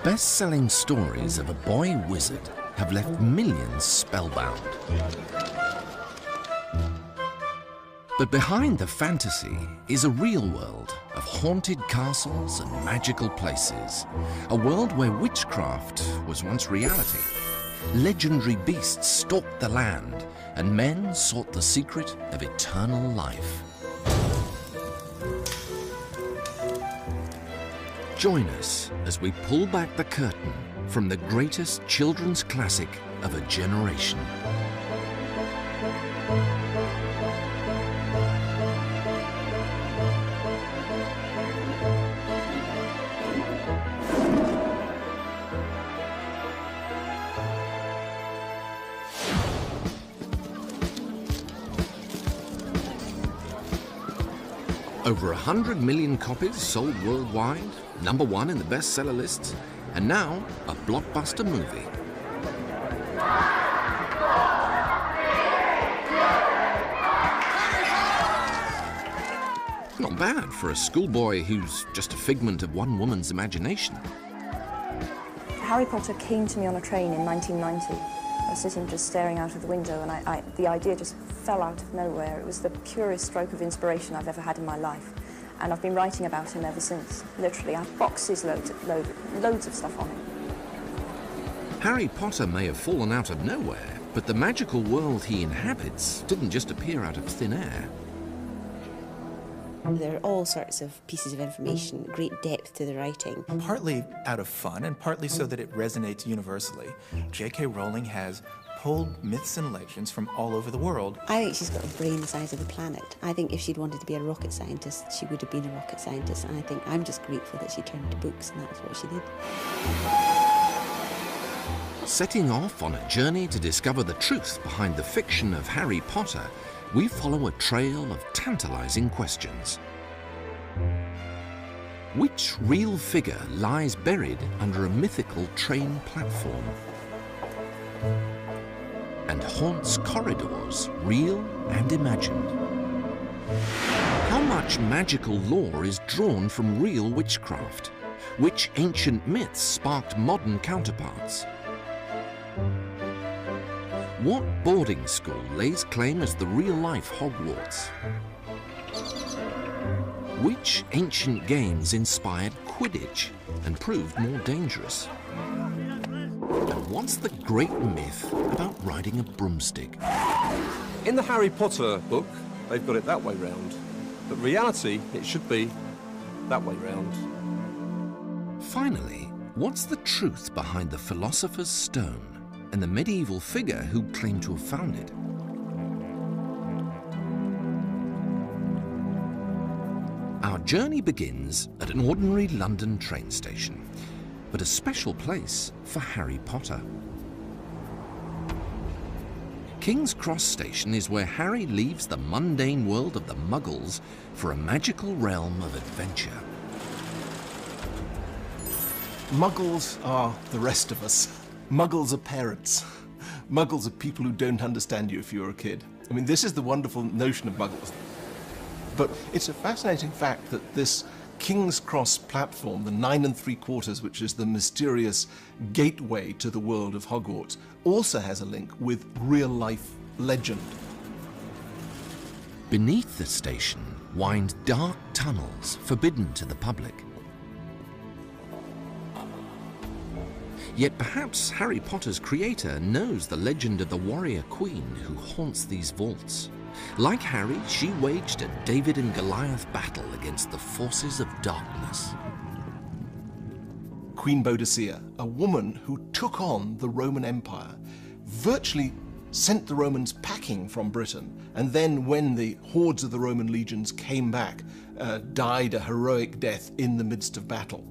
Best-selling stories of a boy wizard have left millions spellbound. But behind the fantasy is a real world of haunted castles and magical places. A world where witchcraft was once reality. Legendary beasts stalked the land, and men sought the secret of eternal life. Join us as we pull back the curtain from the greatest children's classic of a generation. Over 100 million copies sold worldwide, #1 in the bestseller lists, and now a blockbuster movie. Not bad for a schoolboy who's just a figment of one woman's imagination. Harry Potter came to me on a train in 1990. I was sitting just staring out of the window, and the idea just fell out of nowhere. It was the purest stroke of inspiration I've ever had in my life, and I've been writing about him ever since. Literally, I have boxes loads of stuff on him. Harry Potter may have fallen out of nowhere, but the magical world he inhabits didn't just appear out of thin air. There are all sorts of pieces of information, great depth to the writing. Partly out of fun and partly so that it resonates universally. J.K. Rowling has pulled myths and legends from all over the world. I think she's got a brain the size of a planet. I think if she'd wanted to be a rocket scientist, she would have been a rocket scientist, and I think I'm just grateful that she turned to books, and that's what she did. Setting off on a journey to discover the truth behind the fiction of Harry Potter, we follow a trail of tantalizing questions. Which real figure lies buried under a mythical train platform and haunts corridors, real and imagined? How much magical lore is drawn from real witchcraft? Which ancient myths sparked modern counterparts? What boarding school lays claim as the real-life Hogwarts? Which ancient games inspired Quidditch and proved more dangerous? And what's the great myth about riding a broomstick? In the Harry Potter book, they've got it that way round. But reality, it should be that way round. Finally, what's the truth behind the Philosopher's Stone and the medieval figure who claimed to have found it? Our journey begins at an ordinary London train station, but a special place for Harry Potter. King's Cross Station is where Harry leaves the mundane world of the Muggles for a magical realm of adventure. Muggles are the rest of us. Muggles are parents. Muggles are people who don't understand you if you're a kid. I mean, this is the wonderful notion of Muggles. But it's a fascinating fact that this King's Cross platform, the 9 3/4, which is the mysterious gateway to the world of Hogwarts, also has a link with real-life legend. Beneath the station wind dark tunnels forbidden to the public. Yet perhaps Harry Potter's creator knows the legend of the warrior queen who haunts these vaults. Like Harry, she waged a David and Goliath battle against the forces of darkness. Queen Boadicea, a woman who took on the Roman Empire, virtually sent the Romans packing from Britain, and then when the hordes of the Roman legions came back, died a heroic death in the midst of battle.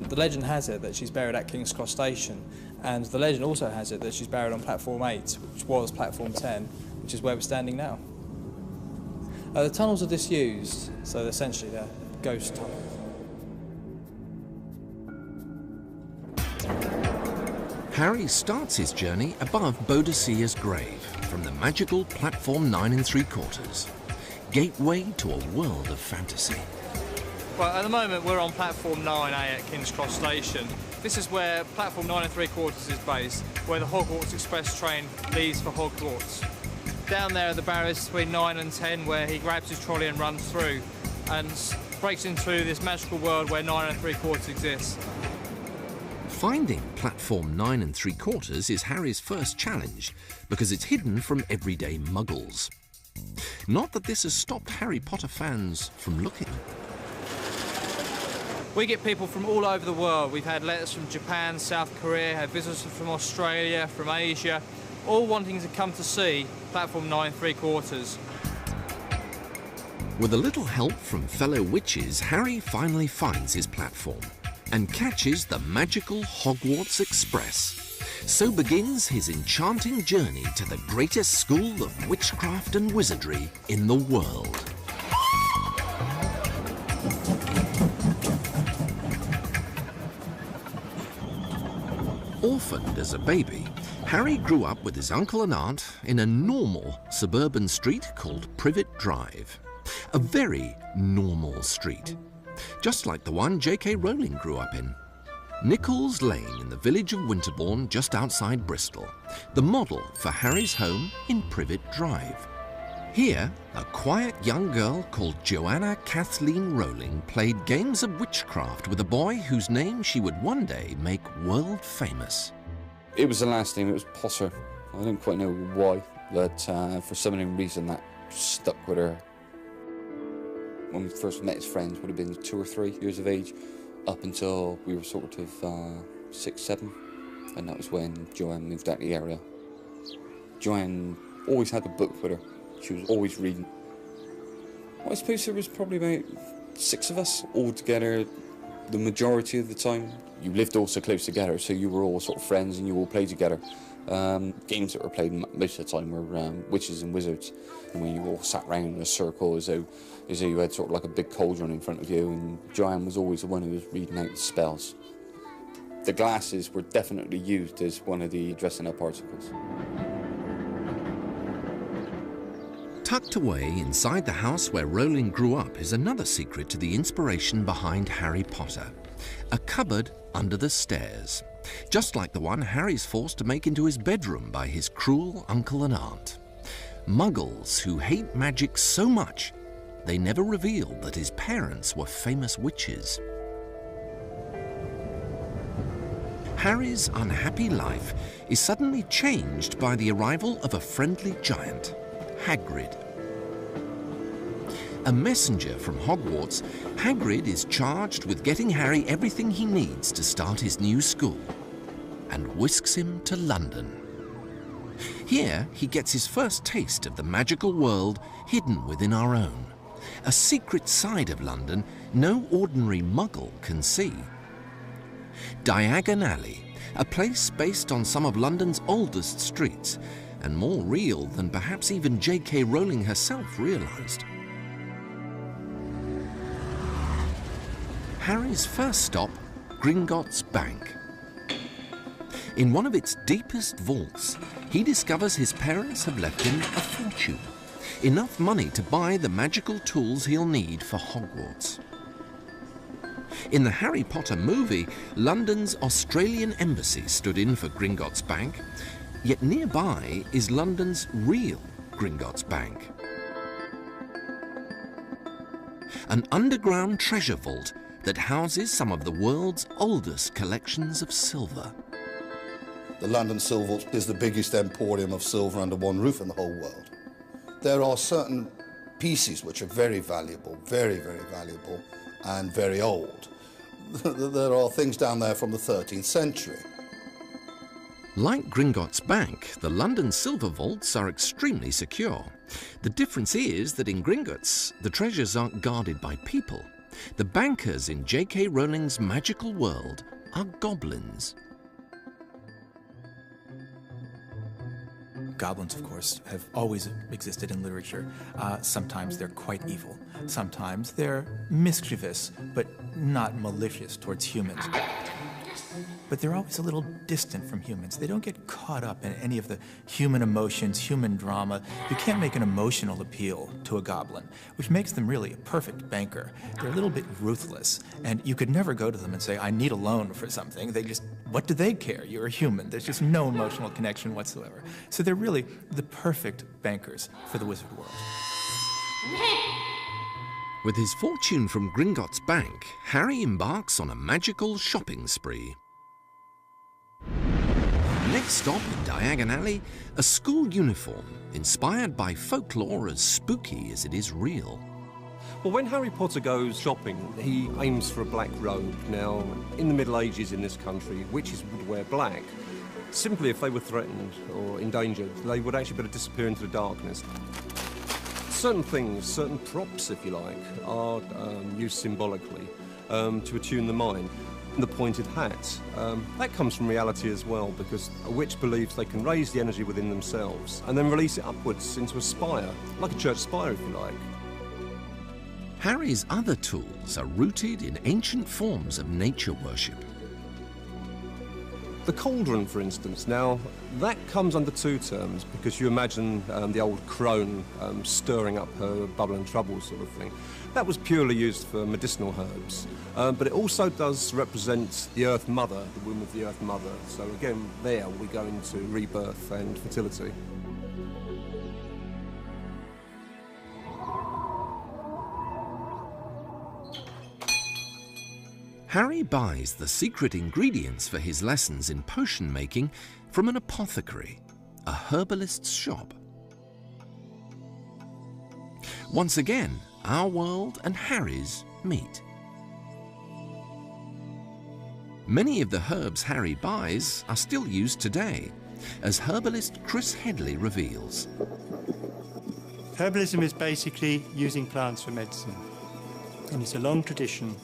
The legend has it that she's buried at King's Cross Station, and the legend also has it that she's buried on platform 8, which was platform 10, which is where we're standing now. The tunnels are disused, so essentially they're ghost tunnels. Harry starts his journey above Boadicea's grave from the magical platform 9 3/4, gateway to a world of fantasy. Well, at the moment we're on platform 9A at King's Cross Station. This is where platform 9 3/4 is based, where the Hogwarts Express train leaves for Hogwarts. Down there are the barriers between 9 and 10, where he grabs his trolley and runs through and breaks into this magical world where 9 3/4 exists. Finding platform 9 3/4 is Harry's first challenge because it's hidden from everyday muggles. Not that this has stopped Harry Potter fans from looking. We get people from all over the world. We've had letters from Japan, South Korea, had visitors from Australia, from Asia, all wanting to come to see platform 9 3/4. With a little help from fellow witches, Harry finally finds his platform and catches the magical Hogwarts Express. So begins his enchanting journey to the greatest school of witchcraft and wizardry in the world. Orphaned as a baby, Harry grew up with his uncle and aunt in a normal suburban street called Privet Drive. A very normal street, just like the one J.K. Rowling grew up in. Nichols Lane in the village of Winterbourne, just outside Bristol, the model for Harry's home in Privet Drive. Here, a quiet young girl called Joanna Kathleen Rowling played games of witchcraft with a boy whose name she would one day make world famous. It was the last name, it was Potter. I don't quite know why, but for some reason that stuck with her. When we first met as friends, would have been 2 or 3 years of age, up until we were sort of 6, 7, and that was when Joanne moved out of the area. Joanne always had a book with her. She was always reading. Well, I suppose there was probably about 6 of us all together the majority of the time. You lived all so close together, so you were all sort of friends and you all played together. Games that were played most of the time were witches and wizards, and when you all sat round in a circle as though you had sort of like a big cauldron in front of you, and Joanne was always the one who was reading out the spells. The glasses were definitely used as one of the dressing up articles. Tucked away inside the house where Rowling grew up is another secret to the inspiration behind Harry Potter. A cupboard under the stairs, just like the one Harry's forced to make into his bedroom by his cruel uncle and aunt. Muggles who hate magic so much, they never revealed that his parents were famous witches. Harry's unhappy life is suddenly changed by the arrival of a friendly giant, Hagrid. A messenger from Hogwarts, Hagrid is charged with getting Harry everything he needs to start his new school, and whisks him to London. Here he gets his first taste of the magical world hidden within our own, a secret side of London no ordinary muggle can see. Diagon Alley, a place based on some of London's oldest streets, and more real than perhaps even J.K. Rowling herself realised. Harry's first stop, Gringotts Bank. In one of its deepest vaults, he discovers his parents have left him a fortune, enough money to buy the magical tools he'll need for Hogwarts. In the Harry Potter movie, London's Australian embassy stood in for Gringotts Bank, yet nearby is London's real Gringotts Bank. An underground treasure vault that houses some of the world's oldest collections of silver. The London Silver Vault is the biggest emporium of silver under one roof in the whole world. There are certain pieces which are very valuable, very, very valuable, and very old. There are things down there from the 13th century. Like Gringotts Bank, the London silver vaults are extremely secure. The difference is that in Gringotts, the treasures aren't guarded by people. The bankers in J.K. Rowling's magical world are goblins. Goblins, of course, have always existed in literature. Sometimes they're quite evil. Sometimes they're mischievous, but not malicious towards humans. but they're always a little distant from humans. They don't get caught up in any of the human emotions, human drama. You can't make an emotional appeal to a goblin, which makes them really a perfect banker. They're a little bit ruthless, and you could never go to them and say, I need a loan for something. They just, what do they care? You're a human. There's just no emotional connection whatsoever. So they're really the perfect bankers for the wizard world. With his fortune from Gringotts Bank, Harry embarks on a magical shopping spree. Next stop in Diagon Alley, a school uniform inspired by folklore as spooky as it is real. Well, when Harry Potter goes shopping, he aims for a black robe. Now, in the Middle Ages in this country, witches would wear black. Simply, if they were threatened or endangered, they would actually better disappear into the darkness. Certain things, certain props, if you like, are used symbolically to attune the mind. The pointed hat, that comes from reality as well, because a witch believes they can raise the energy within themselves and then release it upwards into a spire, like a church spire, if you like. Harry's other tools are rooted in ancient forms of nature worship. The cauldron, for instance, now, that comes under two terms, because you imagine the old crone stirring up her bubble and trouble sort of thing. That was purely used for medicinal herbs, but it also does represent the Earth Mother, the womb of the Earth Mother. So again, there we go into rebirth and fertility. Harry buys the secret ingredients for his lessons in potion making from an apothecary, a herbalist's shop. Once again, our world and Harry's meet. Many of the herbs Harry buys are still used today, as herbalist Chris Headley reveals. Herbalism is basically using plants for medicine, and it's a long tradition.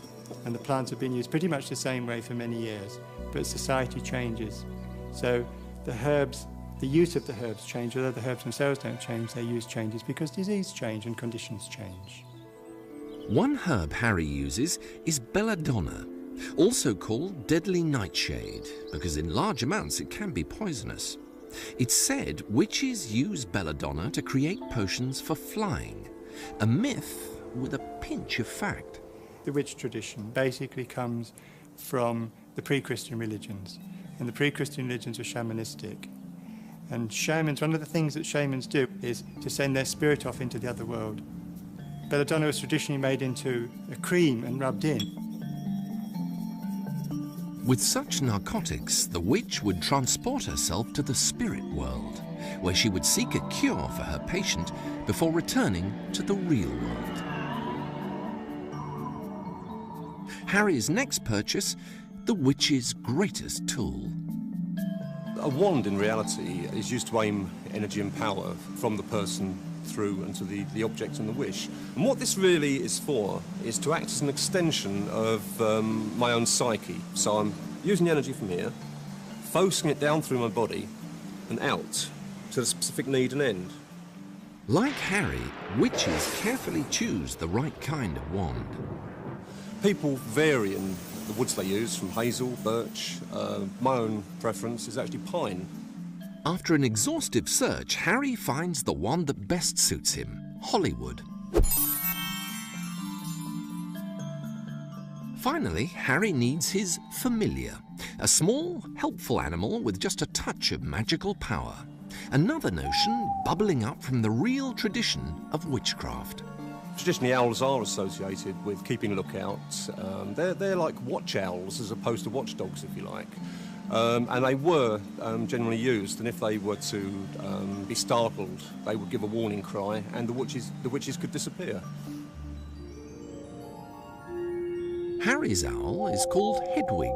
And the plants have been used pretty much the same way for many years, but society changes. So the herbs, the use of the herbs change, although the herbs themselves don't change, their use changes because disease change and conditions change. One herb Harry uses is belladonna, also called deadly nightshade, because in large amounts it can be poisonous. It's said witches use belladonna to create potions for flying, a myth with a pinch of fact. The witch tradition basically comes from the pre-Christian religions, and the pre-Christian religions were shamanistic. And shamans, one of the things that shamans do is to send their spirit off into the other world. Belladonna was traditionally made into a cream and rubbed in. With such narcotics, the witch would transport herself to the spirit world, where she would seek a cure for her patient before returning to the real world. Harry's next purchase, the witch's greatest tool. A wand, in reality, is used to aim energy and power from the person through and to the object and the wish. And what this really is for is to act as an extension of my own psyche. So I'm using the energy from here, focusing it down through my body and out to the specific need and end. Like Harry, witches carefully choose the right kind of wand. People vary in the woods they use, from hazel, birch. My own preference is actually pine. After an exhaustive search, Harry finds the wand that best suits him, Hollywood. Finally, Harry needs his familiar, a small, helpful animal with just a touch of magical power. Another notion bubbling up from the real tradition of witchcraft. Traditionally, owls are associated with keeping lookout. They're like watch owls as opposed to watchdogs, if you like. And they were generally used, and if they were to be startled, they would give a warning cry, and the witches could disappear. Harry's owl is called Hedwig,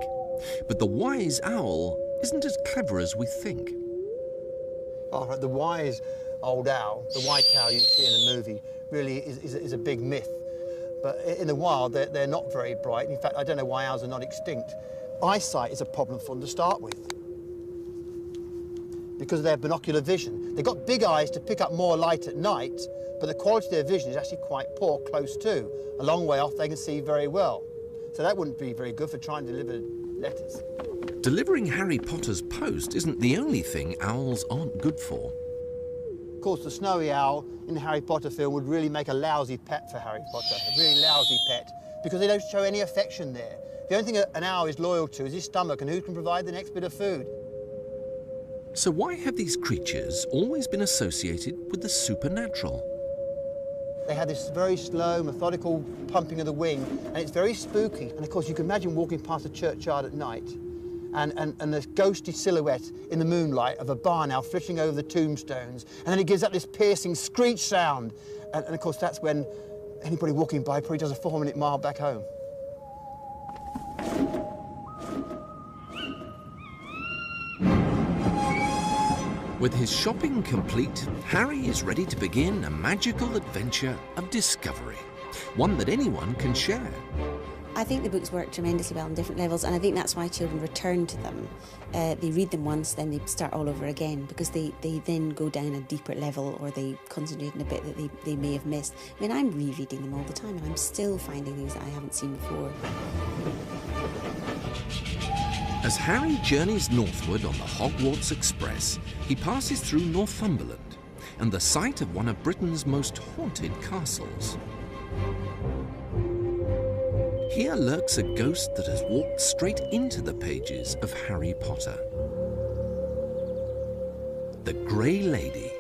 but the wise owl isn't as clever as we think. Oh, the wise old owl, the white owl you see in the movie, really is a big myth. But in the wild, they're not very bright. In fact, I don't know why owls are not extinct. Eyesight is a problem for them to start with, because of their binocular vision. They've got big eyes to pick up more light at night, but the quality of their vision is actually quite poor close to. A long way off, they can see very well. So that wouldn't be very good for trying to deliver letters. Delivering Harry Potter's post isn't the only thing owls aren't good for. Of course, the snowy owl in the Harry Potter film would really make a lousy pet for Harry Potter, a really lousy pet, because they don't show any affection there. The only thing an owl is loyal to is his stomach and who can provide the next bit of food. So why have these creatures always been associated with the supernatural? They have this very slow, methodical pumping of the wing, and it's very spooky. And of course, you can imagine walking past a churchyard at night and the ghostly silhouette in the moonlight of a barn owl flitting over the tombstones, and then it gives up this piercing screech sound. And of course, that's when anybody walking by probably does a 4-minute mile back home. With his shopping complete, Harry is ready to begin a magical adventure of discovery, one that anyone can share. I think the books work tremendously well on different levels, and I think that's why children return to them. They read them once, then they start all over again, because they then go down a deeper level, or they concentrate on a bit that they may have missed. I mean, I'm rereading them all the time, and I'm still finding things that I haven't seen before. As Harry journeys northward on the Hogwarts Express, he passes through Northumberland and the site of one of Britain's most haunted castles. Here lurks a ghost that has walked straight into the pages of Harry Potter. The Grey Lady,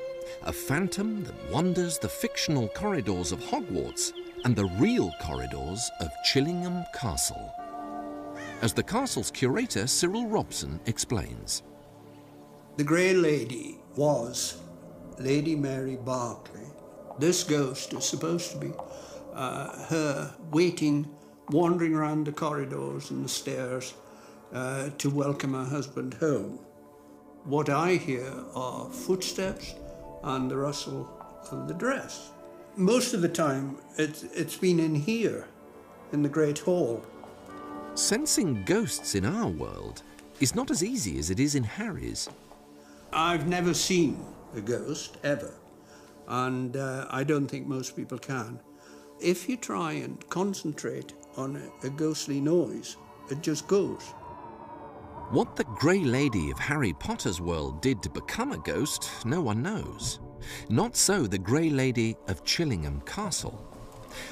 a phantom that wanders the fictional corridors of Hogwarts and the real corridors of Chillingham Castle. As the castle's curator, Cyril Robson, explains. The Grey Lady was Lady Mary Barclay. This ghost is supposed to be her waiting, wandering around the corridors and the stairs to welcome her husband home. What I hear are footsteps and the rustle of the dress. Most of the time, it's been in here, in the Great Hall. Sensing ghosts in our world is not as easy as it is in Harry's. I've never seen a ghost, ever, and I don't think most people can. If you try and concentrate on a ghostly noise, it just goes. What the Grey Lady of Harry Potter's world did to become a ghost, no one knows. Not so the Grey Lady of Chillingham Castle.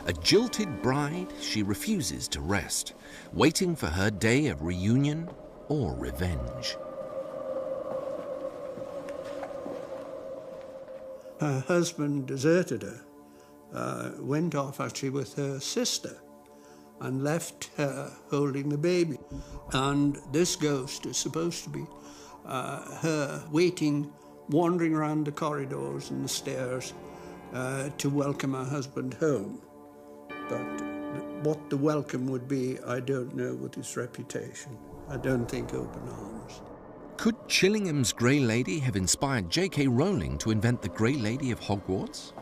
A jilted bride, she refuses to rest, waiting for her day of reunion or revenge. Her husband deserted her, went off actually with her sister, and left her holding the baby. And this ghost is supposed to be her waiting, wandering around the corridors and the stairs to welcome her husband home. But what the welcome would be, I don't know with his reputation. I don't think open arms. Could Chillingham's Grey Lady have inspired J.K. Rowling to invent the Grey Lady of Hogwarts?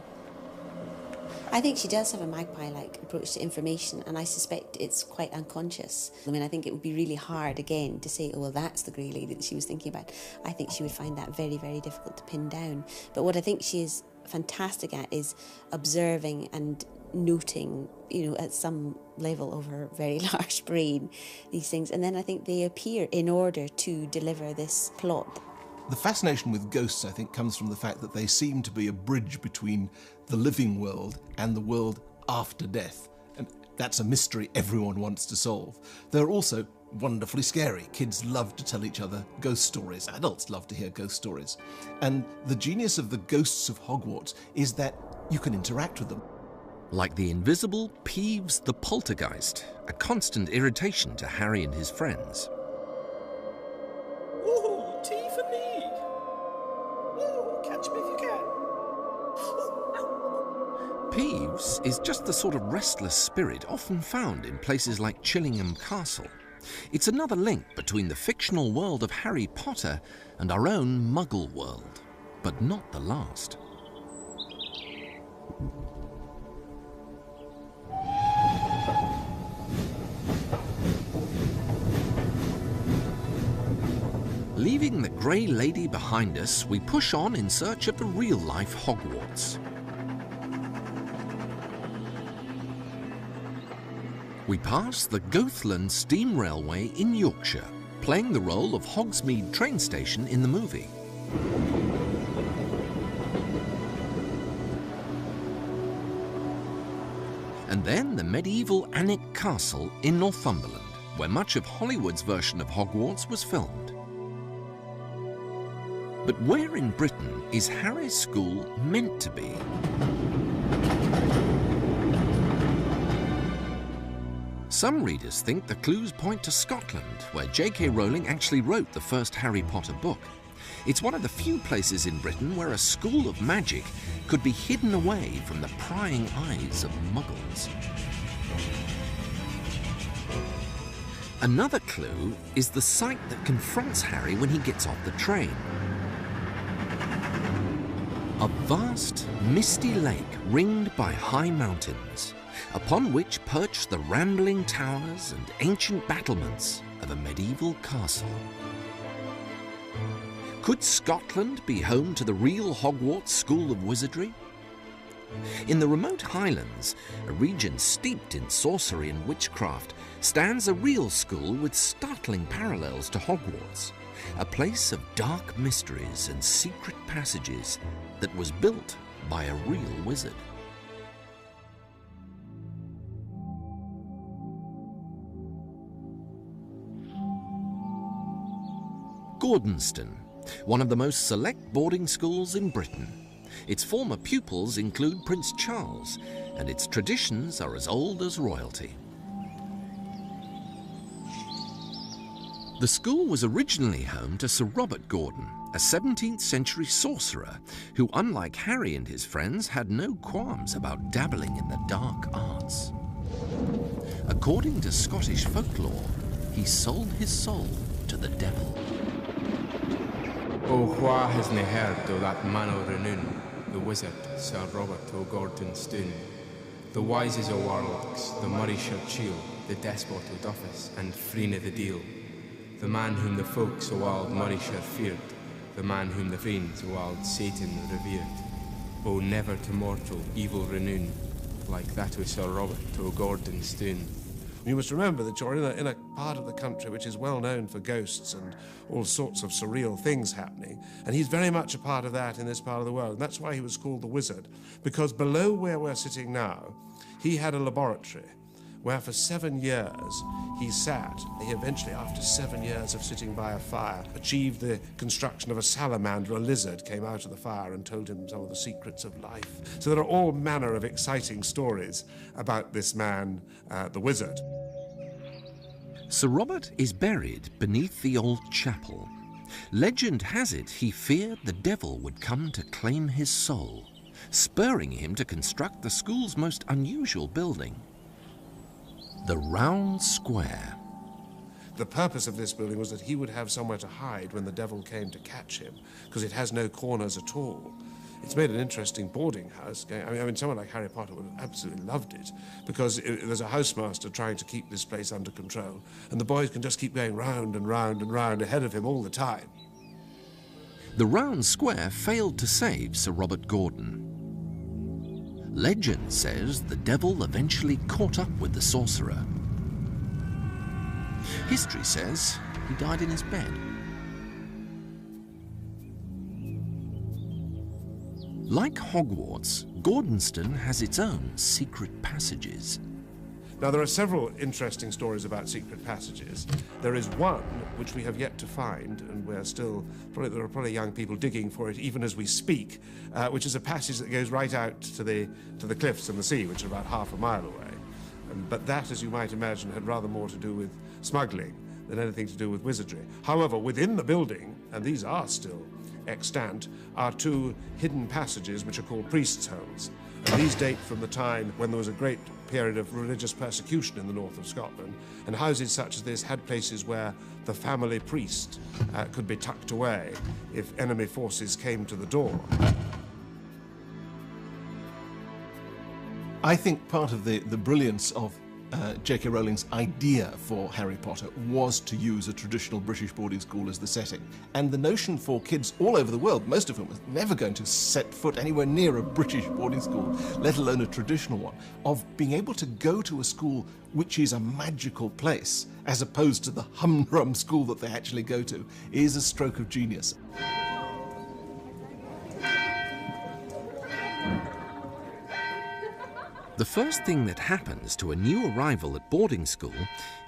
I think she does have a magpie-like approach to information, and I suspect it's quite unconscious. I mean, I think it would be really hard, again, to say, oh, well, that's the Grey Lady that she was thinking about. I think she would find that very, very difficult to pin down. But what I think she is fantastic at is observing and noting, you know, at some level of her very large brain, these things. And then I think they appear in order to deliver this plot. The fascination with ghosts, I think, comes from the fact that they seem to be a bridge between the living world and the world after death. And that's a mystery everyone wants to solve. They're also wonderfully scary. Kids love to tell each other ghost stories. Adults love to hear ghost stories. And the genius of the ghosts of Hogwarts is that you can interact with them. Like the invisible Peeves the Poltergeist, a constant irritation to Harry and his friends. Ooh, tea for me. Ooh, catch me if you can. Peeves is just the sort of restless spirit often found in places like Chillingham Castle. It's another link between the fictional world of Harry Potter and our own Muggle world, but not the last. Leaving the Grey Lady behind us, we push on in search of the real-life Hogwarts. We pass the Goathland Steam Railway in Yorkshire, playing the role of Hogsmeade train station in the movie. And then the medieval Alnwick Castle in Northumberland, where much of Hollywood's version of Hogwarts was filmed. But where in Britain is Harry's school meant to be? Some readers think the clues point to Scotland, where J.K. Rowling actually wrote the first Harry Potter book. It's one of the few places in Britain where a school of magic could be hidden away from the prying eyes of muggles. Another clue is the sight that confronts Harry when he gets off the train. A vast, misty lake ringed by high mountains, upon which perch the rambling towers and ancient battlements of a medieval castle. Could Scotland be home to the real Hogwarts School of Wizardry? In the remote Highlands, a region steeped in sorcery and witchcraft, stands a real school with startling parallels to Hogwarts, a place of dark mysteries and secret passages that was built by a real wizard. Gordonston, one of the most select boarding schools in Britain. Its former pupils include Prince Charles, and its traditions are as old as royalty. The school was originally home to Sir Robert Gordon, a 17th century sorcerer who, unlike Harry and his friends, had no qualms about dabbling in the dark arts. According to Scottish folklore, he sold his soul to the devil. Oh, wha has nae heard o' that man o' renown, the wizard, Sir Robert o' Gordonston, the wisest o' warlocks, the Murrayshire chiel, the despot o' Duffus, and Freen o' the Deal, the man whom the folks o' auld Murrayshire feared, the man whom the fiends o' auld Satan revered. Oh, never to mortal evil renown, like that o' Sir Robert o' Gordonston. You must remember that you're in a part of the country which is well known for ghosts and all sorts of surreal things happening, and he's very much a part of that in this part of the world. And that's why he was called the Wizard, because below where we're sitting now, he had a laboratory where for 7 years he sat. He eventually, after 7 years of sitting by a fire, achieved the construction of a salamander. A lizard came out of the fire and told him some of the secrets of life. So there are all manner of exciting stories about this man, the Wizard. Sir Robert is buried beneath the old chapel. Legend has it he feared the devil would come to claim his soul, spurring him to construct the school's most unusual building, the Round Square. The purpose of this building was that he would have somewhere to hide when the devil came to catch him, because it has no corners at all. It's made an interesting boarding house. I mean, someone like Harry Potter would have absolutely loved it, because there's a housemaster trying to keep this place under control, and the boys can just keep going round and round and round ahead of him all the time. The Round Square failed to save Sir Robert Gordon. Legend says the devil eventually caught up with the sorcerer. History says he died in his bed. Like Hogwarts, Gordonston has its own secret passages. Now, there are several interesting stories about secret passages. There is one which we have yet to find, and we're still, there are probably young people digging for it even as we speak, which is a passage that goes right out to the cliffs and the sea, which are about half a mile away. But that, as you might imagine, had rather more to do with smuggling than anything to do with wizardry. However, within the building, and these are still extant, are two hidden passages which are called priests' holes. And these date from the time when there was a great period of religious persecution in the north of Scotland, and houses such as this had places where the family priest could be tucked away if enemy forces came to the door. I think part of the brilliance of J.K. Rowling's idea for Harry Potter was to use a traditional British boarding school as the setting. And the notion for kids all over the world, most of whom are never going to set foot anywhere near a British boarding school, let alone a traditional one, of being able to go to a school which is a magical place, as opposed to the humdrum school that they actually go to, is a stroke of genius. The first thing that happens to a new arrival at boarding school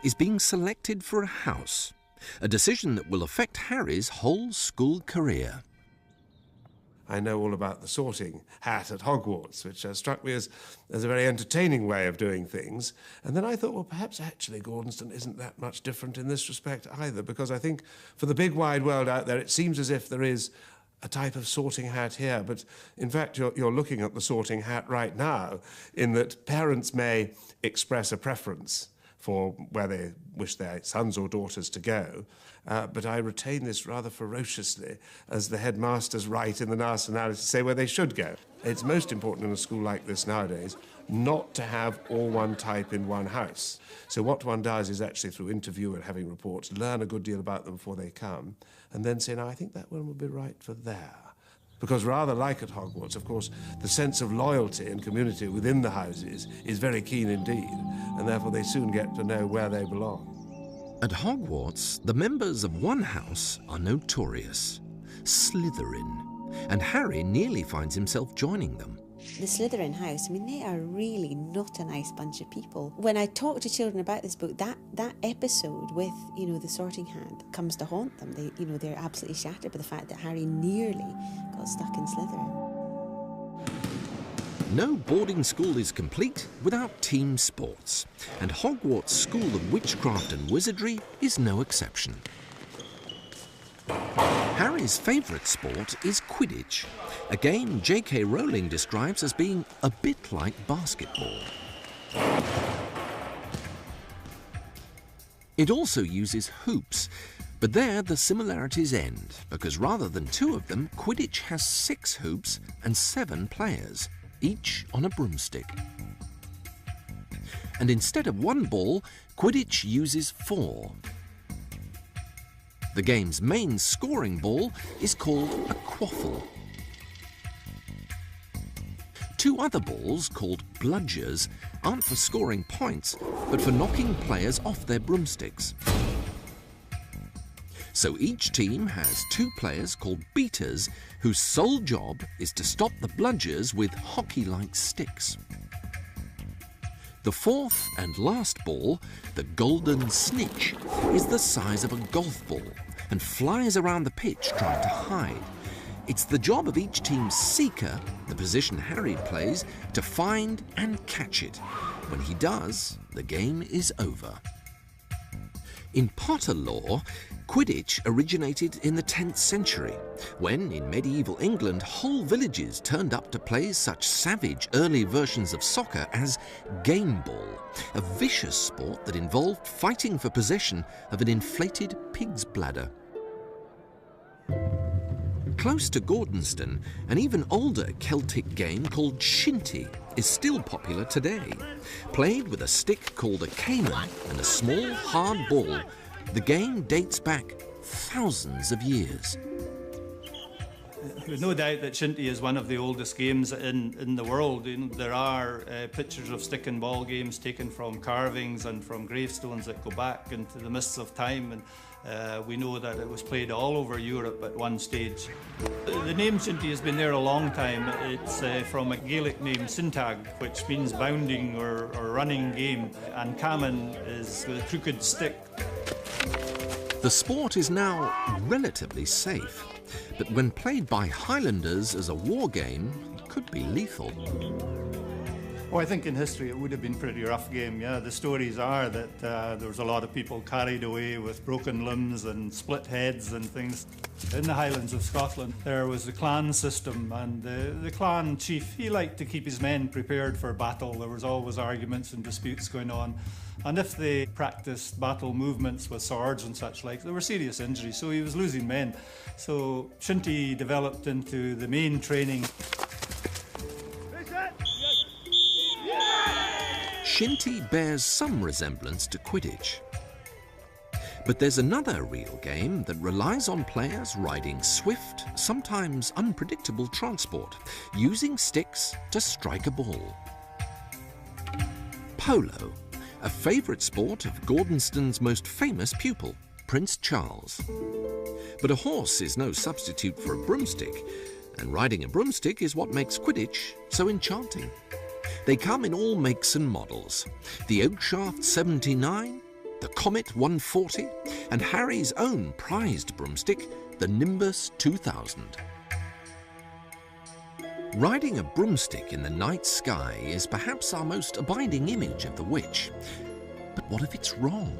is being selected for a house, a decision that will affect Harry's whole school career. I know all about the sorting hat at Hogwarts, which struck me as a very entertaining way of doing things. And then I thought, well, perhaps actually Gordonston isn't that much different in this respect either, because I think for the big wide world out there, it seems as if there is a type of sorting hat here, but in fact you're looking at the sorting hat right now, in that parents may express a preference for where they wish their sons or daughters to go, but I retain this rather ferociously as the headmasters write in the nationality to say where they should go. It's most important in a school like this nowadays not to have all one type in one house. So what one does is actually, through interview and having reports, learn a good deal about them before they come, and then say, no, I think that one would be right for there. Because rather like at Hogwarts, of course, the sense of loyalty and community within the houses is very keen indeed, and therefore they soon get to know where they belong. At Hogwarts, the members of one house are notorious, Slytherin, and Harry nearly finds himself joining them. The Slytherin house, I mean, they are really not a nice bunch of people. When I talk to children about this book, that episode with, you know, the sorting hat comes to haunt them. They, you know, they're absolutely shattered by the fact that Harry nearly got stuck in Slytherin. No boarding school is complete without team sports, and Hogwarts School of Witchcraft and Wizardry is no exception. Harry's favourite sport is Quidditch, a game J.K. Rowling describes as being a bit like basketball. It also uses hoops, but there the similarities end, because rather than 2 of them, Quidditch has 6 hoops and 7 players, each on a broomstick. And instead of 1 ball, Quidditch uses 4. The game's main scoring ball is called a quaffle. 2 other balls, called bludgers, aren't for scoring points, but for knocking players off their broomsticks. So each team has 2 players called beaters, whose sole job is to stop the bludgers with hockey-like sticks. The 4th and last ball, the golden snitch, is the size of a golf ball and flies around the pitch trying to hide. It's the job of each team's seeker, the position Harry plays, to find and catch it. When he does, the game is over. In Potter lore, Quidditch originated in the 10th century, when, in medieval England, whole villages turned up to play such savage early versions of soccer as game ball, a vicious sport that involved fighting for possession of an inflated pig's bladder. Close to Gordonston, an even older Celtic game called shinty is still popular today. Played with a stick called a caiman and a small, hard ball, the game dates back thousands of years. There's no doubt that shinty is one of the oldest games in the world. You know, there are pictures of stick and ball games taken from carvings and from gravestones that go back into the mists of time, and we know that it was played all over Europe at one stage. The name shinty has been there a long time. It's from a Gaelic name, syntag, which means bounding or running game, and caiman is the crooked stick. The sport is now relatively safe, but when played by Highlanders as a war game, it could be lethal. Oh, I think in history it would have been a pretty rough game, yeah. The stories are that there was a lot of people carried away with broken limbs and split heads and things. In the Highlands of Scotland, there was the clan system, and the clan chief, he liked to keep his men prepared for battle. There was always arguments and disputes going on. And if they practiced battle movements with swords and such like, there were serious injuries, so he was losing men. So shinty developed into the main training. shinty bears some resemblance to Quidditch. But there's another real game that relies on players riding swift, sometimes unpredictable transport, using sticks to strike a ball. Polo, a favourite sport of Gordonston's most famous pupil, Prince Charles. But a horse is no substitute for a broomstick, and riding a broomstick is what makes Quidditch so enchanting. They come in all makes and models: the Oakshaft 79, the Comet 140, and Harry's own prized broomstick, the Nimbus 2000. Riding a broomstick in the night sky is perhaps our most abiding image of the witch. But what if it's wrong?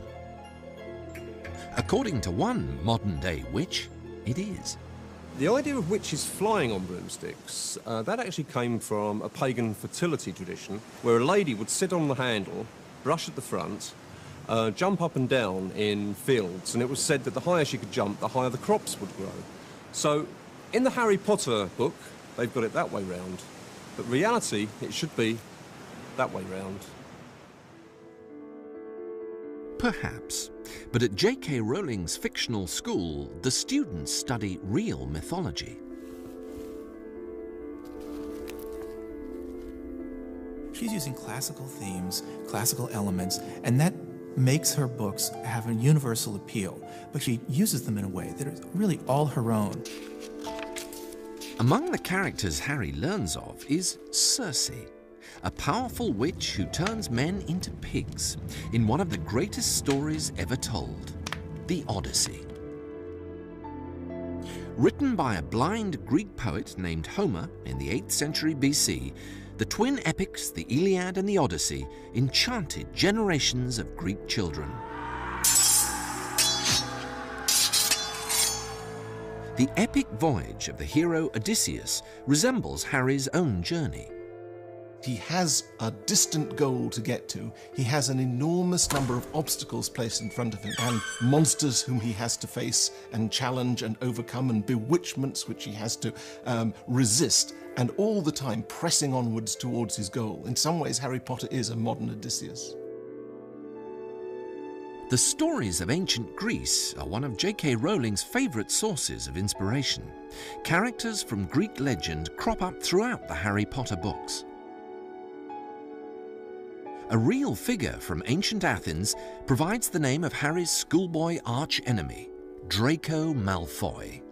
According to one modern-day witch, it is. The idea of witches flying on broomsticks, that actually came from a pagan fertility tradition where a lady would sit on the handle, brush at the front, jump up and down in fields, and it was said that the higher she could jump, the higher the crops would grow. So, in the Harry Potter book, they've got it that way round. But reality, it should be that way round. Perhaps. But at J.K. Rowling's fictional school, the students study real mythology. She's using classical themes, classical elements, and that makes her books have a universal appeal, but she uses them in a way that is really all her own. Among the characters Harry learns of is Circe, a powerful witch who turns men into pigs in one of the greatest stories ever told, the Odyssey. Written by a blind Greek poet named Homer in the 8th century BC, the twin epics, the Iliad and the Odyssey, enchanted generations of Greek children. The epic voyage of the hero Odysseus resembles Harry's own journey. He has a distant goal to get to. He has an enormous number of obstacles placed in front of him and monsters whom he has to face and challenge and overcome, and bewitchments which he has to resist, and all the time pressing onwards towards his goal. In some ways, Harry Potter is a modern Odysseus. The stories of ancient Greece are one of J.K. Rowling's favourite sources of inspiration. Characters from Greek legend crop up throughout the Harry Potter books. A real figure from ancient Athens provides the name of Harry's schoolboy arch-enemy, Draco Malfoy.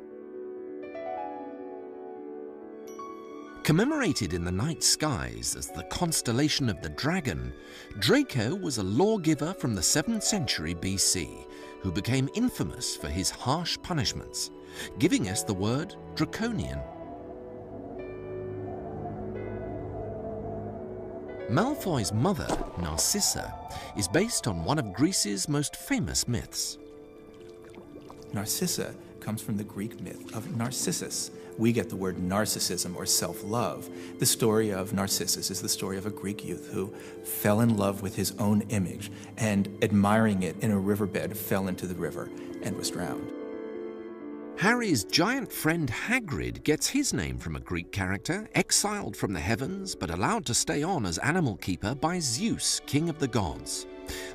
Commemorated in the night skies as the constellation of the Dragon, Draco was a lawgiver from the 7th century BC who became infamous for his harsh punishments, giving us the word draconian. Malfoy's mother, Narcissa, is based on one of Greece's most famous myths. Narcissa comes from the Greek myth of Narcissus. We get the word narcissism or self-love. The story of Narcissus is the story of a Greek youth who fell in love with his own image and, admiring it in a riverbed, fell into the river and was drowned. Harry's giant friend Hagrid gets his name from a Greek character, exiled from the heavens but allowed to stay on as animal keeper by Zeus, king of the gods.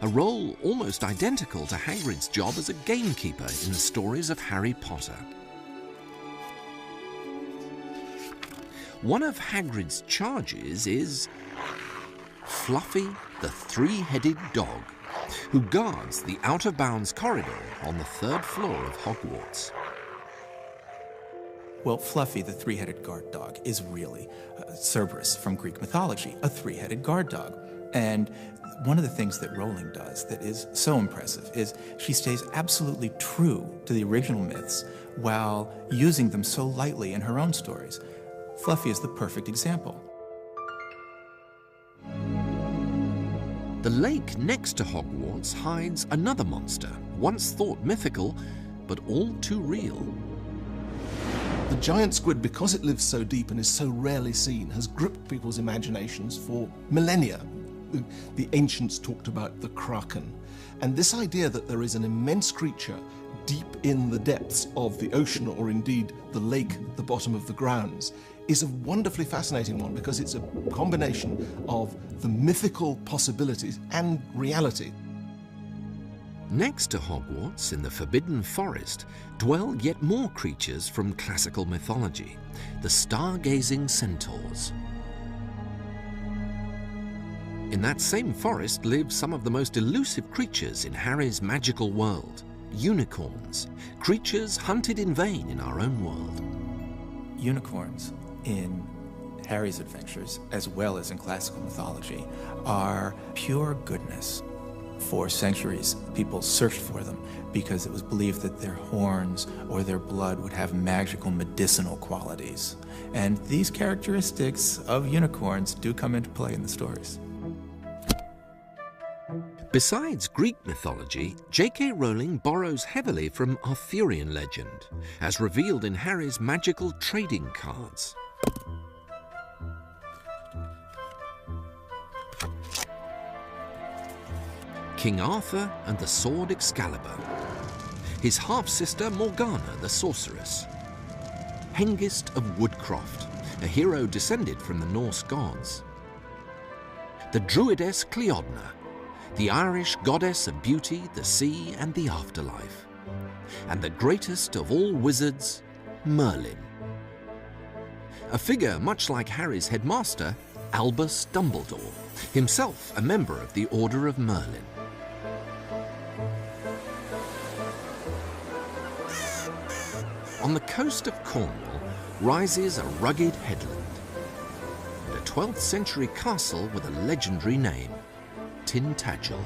A role almost identical to Hagrid's job as a gamekeeper in the stories of Harry Potter. One of Hagrid's charges is Fluffy, the three-headed dog, who guards the out-of-bounds corridor on the 3rd floor of Hogwarts. Well, Fluffy, the three-headed guard dog, is really Cerberus from Greek mythology, a three-headed guard dog. And one of the things that Rowling does that is so impressive is she stays absolutely true to the original myths while using them so lightly in her own stories. Fluffy is the perfect example. The lake next to Hogwarts hides another monster, once thought mythical, but all too real. The giant squid, because it lives so deep and is so rarely seen, has gripped people's imaginations for millennia. The ancients talked about the kraken. And this idea that there is an immense creature deep in the depths of the ocean, or indeed the lake at the bottom of the grounds, is a wonderfully fascinating one because it's a combination of the mythical possibilities and reality. Next to Hogwarts, in the Forbidden Forest, dwell yet more creatures from classical mythology, the stargazing centaurs. In that same forest live some of the most elusive creatures in Harry's magical world, unicorns, creatures hunted in vain in our own world. Unicorns in Harry's adventures, as well as in classical mythology, are pure goodness. For centuries, people searched for them because it was believed that their horns or their blood would have magical medicinal qualities. And these characteristics of unicorns do come into play in the stories. Besides Greek mythology, J.K. Rowling borrows heavily from Arthurian legend, as revealed in Harry's magical trading cards. King Arthur and the sword Excalibur, his half-sister Morgana the sorceress, Hengist of Woodcroft, a hero descended from the Norse gods, the druidess Cleodna, the Irish goddess of beauty, the sea and the afterlife, and the greatest of all wizards, Merlin. A figure much like Harry's headmaster, Albus Dumbledore, himself a member of the Order of Merlin. On the coast of Cornwall rises a rugged headland, and a 12th century castle with a legendary name, Tintagel.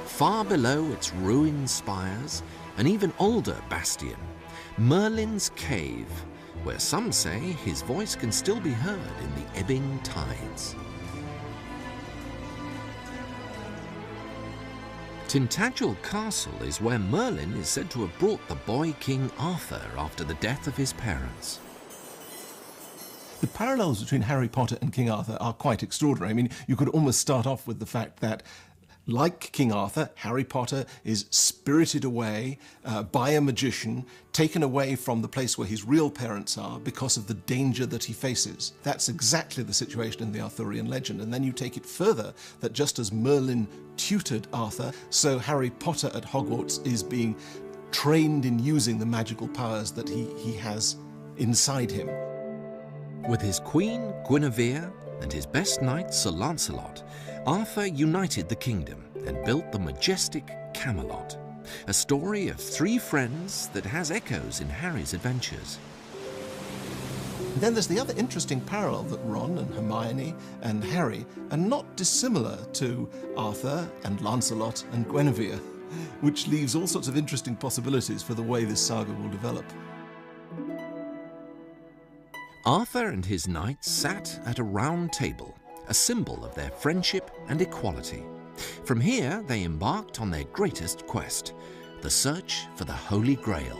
Far below its ruined spires, an even older bastion, Merlin's Cave, where some say his voice can still be heard in the ebbing tides. Tintagel Castle is where Merlin is said to have brought the boy King Arthur after the death of his parents. The parallels between Harry Potter and King Arthur are quite extraordinary. I mean, you could almost start off with the fact that, like King Arthur, Harry Potter is spirited away by a magician, taken away from the place where his real parents are because of the danger that he faces. That's exactly the situation in the Arthurian legend. And then you take it further, that just as Merlin tutored Arthur, so Harry Potter at Hogwarts is being trained in using the magical powers that he has inside him. With his queen, Guinevere, and his best knight, Sir Lancelot, Arthur united the kingdom and built the majestic Camelot, a story of three friends that has echoes in Harry's adventures. Then there's the other interesting parallel that Ron and Hermione and Harry are not dissimilar to Arthur and Lancelot and Guinevere, which leaves all sorts of interesting possibilities for the way this saga will develop. Arthur and his knights sat at a round table, a symbol of their friendship and equality. From here, they embarked on their greatest quest, the search for the Holy Grail.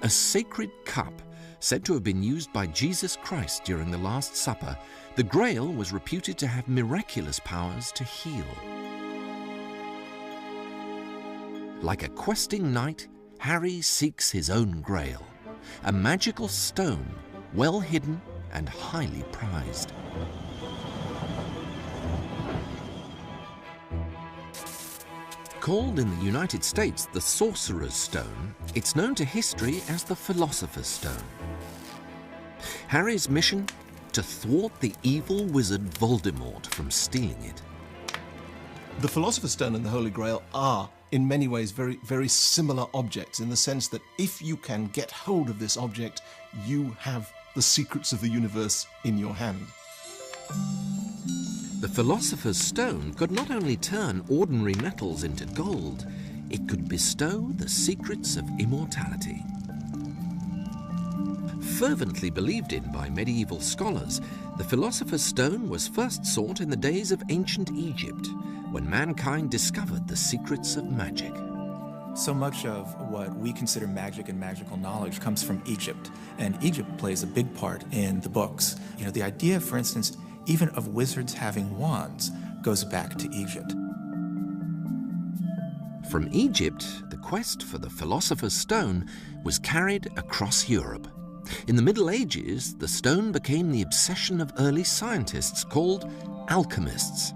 A sacred cup, said to have been used by Jesus Christ during the Last Supper, the Grail was reputed to have miraculous powers to heal. Like a questing knight, Harry seeks his own Grail, a magical stone, well hidden and highly prized. Called in the United States the Sorcerer's Stone, it's known to history as the Philosopher's Stone. Harry's mission? To thwart the evil wizard Voldemort from stealing it. The Philosopher's Stone and the Holy Grail are, in many ways, very, very similar objects, in the sense that if you can get hold of this object, you have the secrets of the universe in your hand. The Philosopher's Stone could not only turn ordinary metals into gold, it could bestow the secrets of immortality. Fervently believed in by medieval scholars, the Philosopher's Stone was first sought in the days of ancient Egypt, when mankind discovered the secrets of magic. So much of what we consider magic and magical knowledge comes from Egypt, and Egypt plays a big part in the books. You know, the idea, for instance, even of wizards having wands goes back to Egypt. From Egypt, the quest for the Philosopher's Stone was carried across Europe. In the Middle Ages, the stone became the obsession of early scientists called alchemists.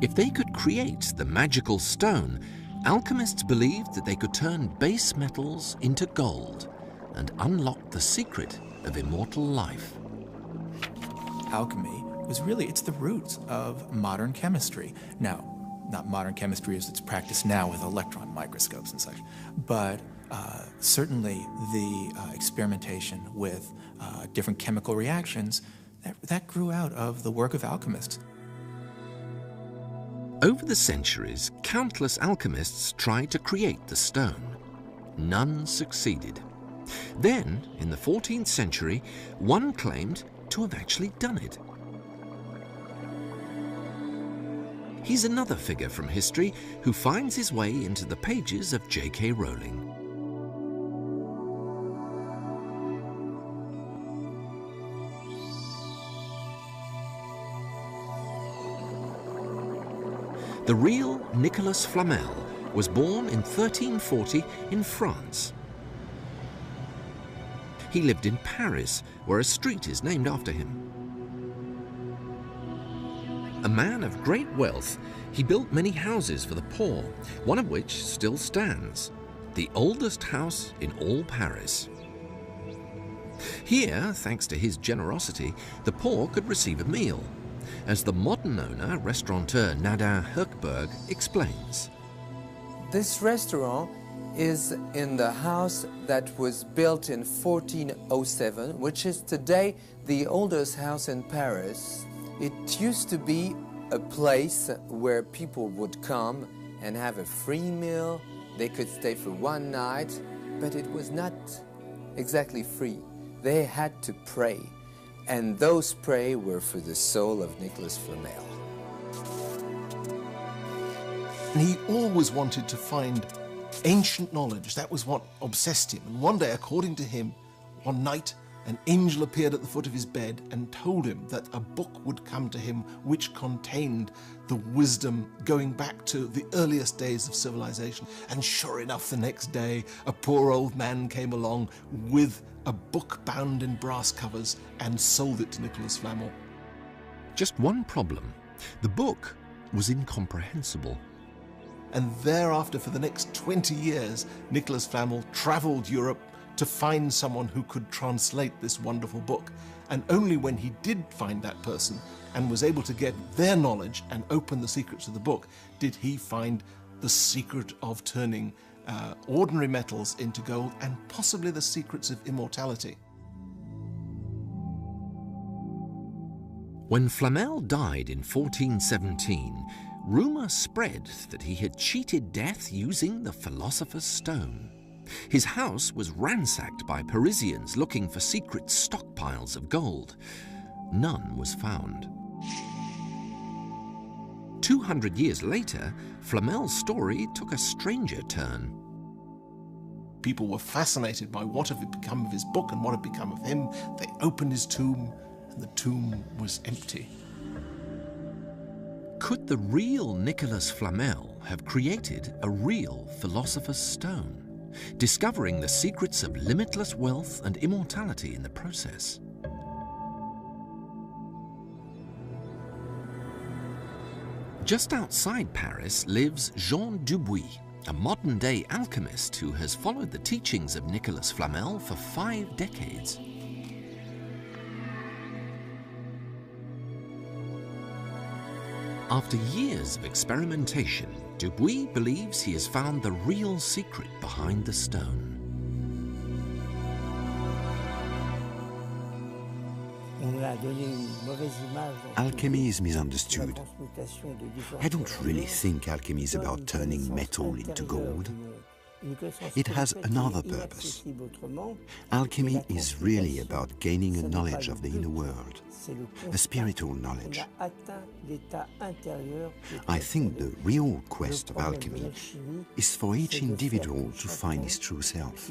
If they could create the magical stone, alchemists believed that they could turn base metals into gold and unlock the secret of immortal life. Alchemy was really, it's the roots of modern chemistry. Now, not modern chemistry as it's practiced now with electron microscopes and such, but certainly the experimentation with different chemical reactions, that grew out of the work of alchemists. Over the centuries, countless alchemists tried to create the stone. None succeeded. Then, in the 14th century, one claimed to have actually done it. He's another figure from history who finds his way into the pages of J.K. Rowling. The real Nicolas Flamel was born in 1340 in France. He lived in Paris, where a street is named after him. A man of great wealth, he built many houses for the poor, one of which still stands, the oldest house in all Paris. Here, thanks to his generosity, the poor could receive a meal, as the modern owner, restaurateur Nadin Herkberg, explains. This restaurant is in the house that was built in 1407, which is today the oldest house in Paris. It used to be a place where people would come and have a free meal. They could stay for one night, but it was not exactly free. They had to pray, and those prayers were for the soul of Nicolas Flamel. And he always wanted to find ancient knowledge. That was what obsessed him. And one day, according to him, one night, an angel appeared at the foot of his bed and told him that a book would come to him which contained the wisdom going back to the earliest days of civilization. And sure enough, the next day, a poor old man came along with a book bound in brass covers and sold it to Nicolas Flamel. Just one problem. The book was incomprehensible. And thereafter, for the next 20 years, Nicolas Flamel travelled Europe to find someone who could translate this wonderful book. And only when he did find that person and was able to get their knowledge and open the secrets of the book did he find the secret of turning ordinary metals into gold and possibly the secrets of immortality. When Flamel died in 1417, rumour spread that he had cheated death using the Philosopher's Stone. His house was ransacked by Parisians looking for secret stockpiles of gold. None was found. 200 years later, Flamel's story took a stranger turn. People were fascinated by what had become of his book and what had become of him. They opened his tomb, and the tomb was empty. Could the real Nicolas Flamel have created a real Philosopher's Stone, discovering the secrets of limitless wealth and immortality in the process? Just outside Paris lives Jean Dubuis, a modern-day alchemist who has followed the teachings of Nicolas Flamel for 5 decades. After years of experimentation, Dubuis believes he has found the real secret behind the stone. Alchemy is misunderstood. I don't really think alchemy is about turning metal into gold. It has another purpose. Alchemy is really about gaining a knowledge of the inner world, a spiritual knowledge. I think the real quest of alchemy is for each individual to find his true self.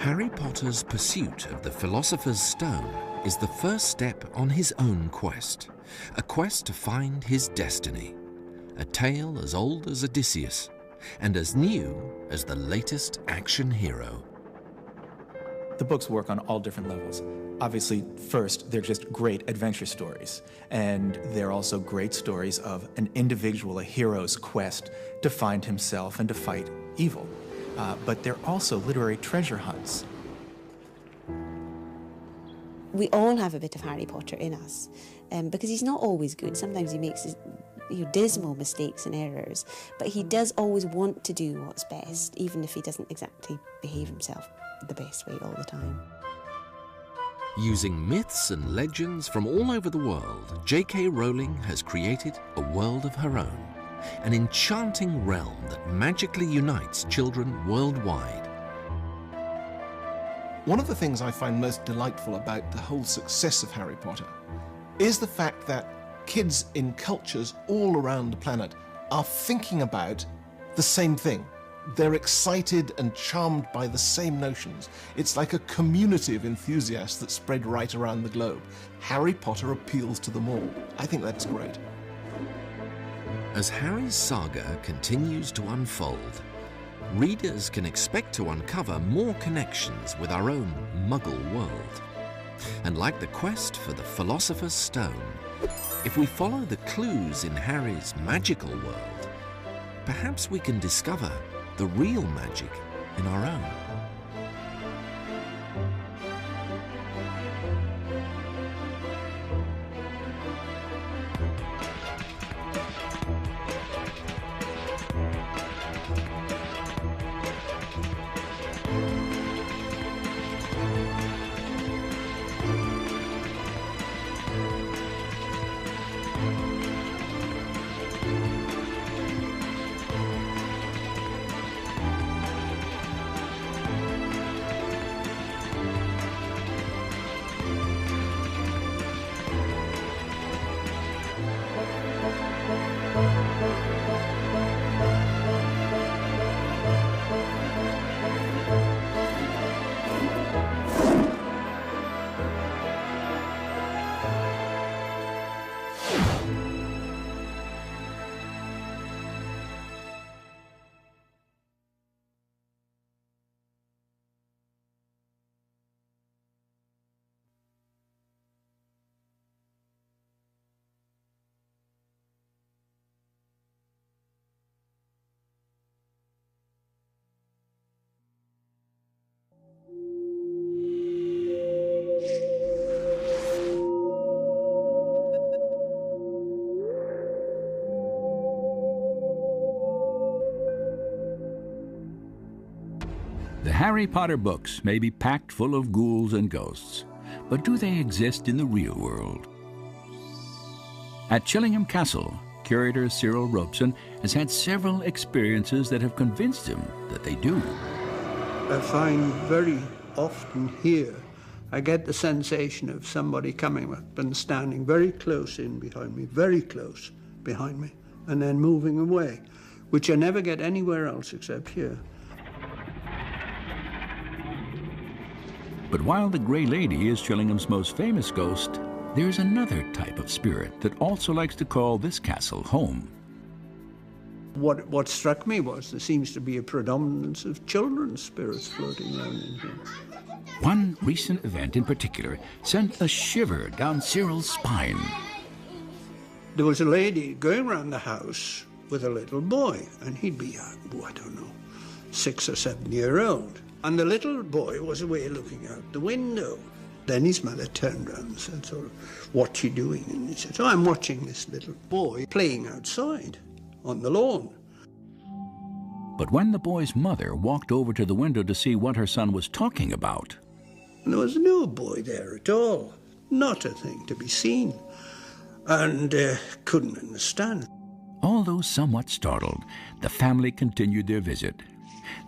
Harry Potter's pursuit of the Philosopher's Stone is the first step on his own quest, a quest to find his destiny, a tale as old as Odysseus and as new as the latest action hero. The books work on all different levels. Obviously, first, they're just great adventure stories, and they're also great stories of an individual, a hero's quest to find himself and to fight evil. But they're also literary treasure hunts. We all have a bit of Harry Potter in us, because he's not always good. Sometimes he makes dismal mistakes and errors, but he does always want to do what's best, even if he doesn't exactly behave himself the best way all the time. Using myths and legends from all over the world, J.K. Rowling has created a world of her own, an enchanting realm that magically unites children worldwide. One of the things I find most delightful about the whole success of Harry Potter is the fact that kids in cultures all around the planet are thinking about the same thing. They're excited and charmed by the same notions. It's like a community of enthusiasts that spread right around the globe. Harry Potter appeals to them all. I think that's great. As Harry's saga continues to unfold, readers can expect to uncover more connections with our own Muggle world. And like the quest for the Philosopher's Stone, if we follow the clues in Harry's magical world, perhaps we can discover the real magic in our own. The Harry Potter books may be packed full of ghouls and ghosts, but do they exist in the real world? At Chillingham Castle, curator Cyril Robeson has had several experiences that have convinced him that they do. I find very often here, I get the sensation of somebody coming up and standing very close in behind me, very close behind me, and then moving away, which I never get anywhere else except here. But while the Grey Lady is Chillingham's most famous ghost, there's another type of spirit that also likes to call this castle home. What struck me was there seems to be a predominance of children's spirits floating around in here. One recent event in particular sent a shiver down Cyril's spine. There was a lady going around the house with a little boy, and he'd be, 6 or 7 years old. And the little boy was away looking out the window. Then his mother turned around and said, "What you doing?" And he said, "I'm watching this little boy playing outside on the lawn." But when the boy's mother walked over to the window to see what her son was talking about, there was no boy there at all, not a thing to be seen, and couldn't understand. Although somewhat startled, the family continued their visit.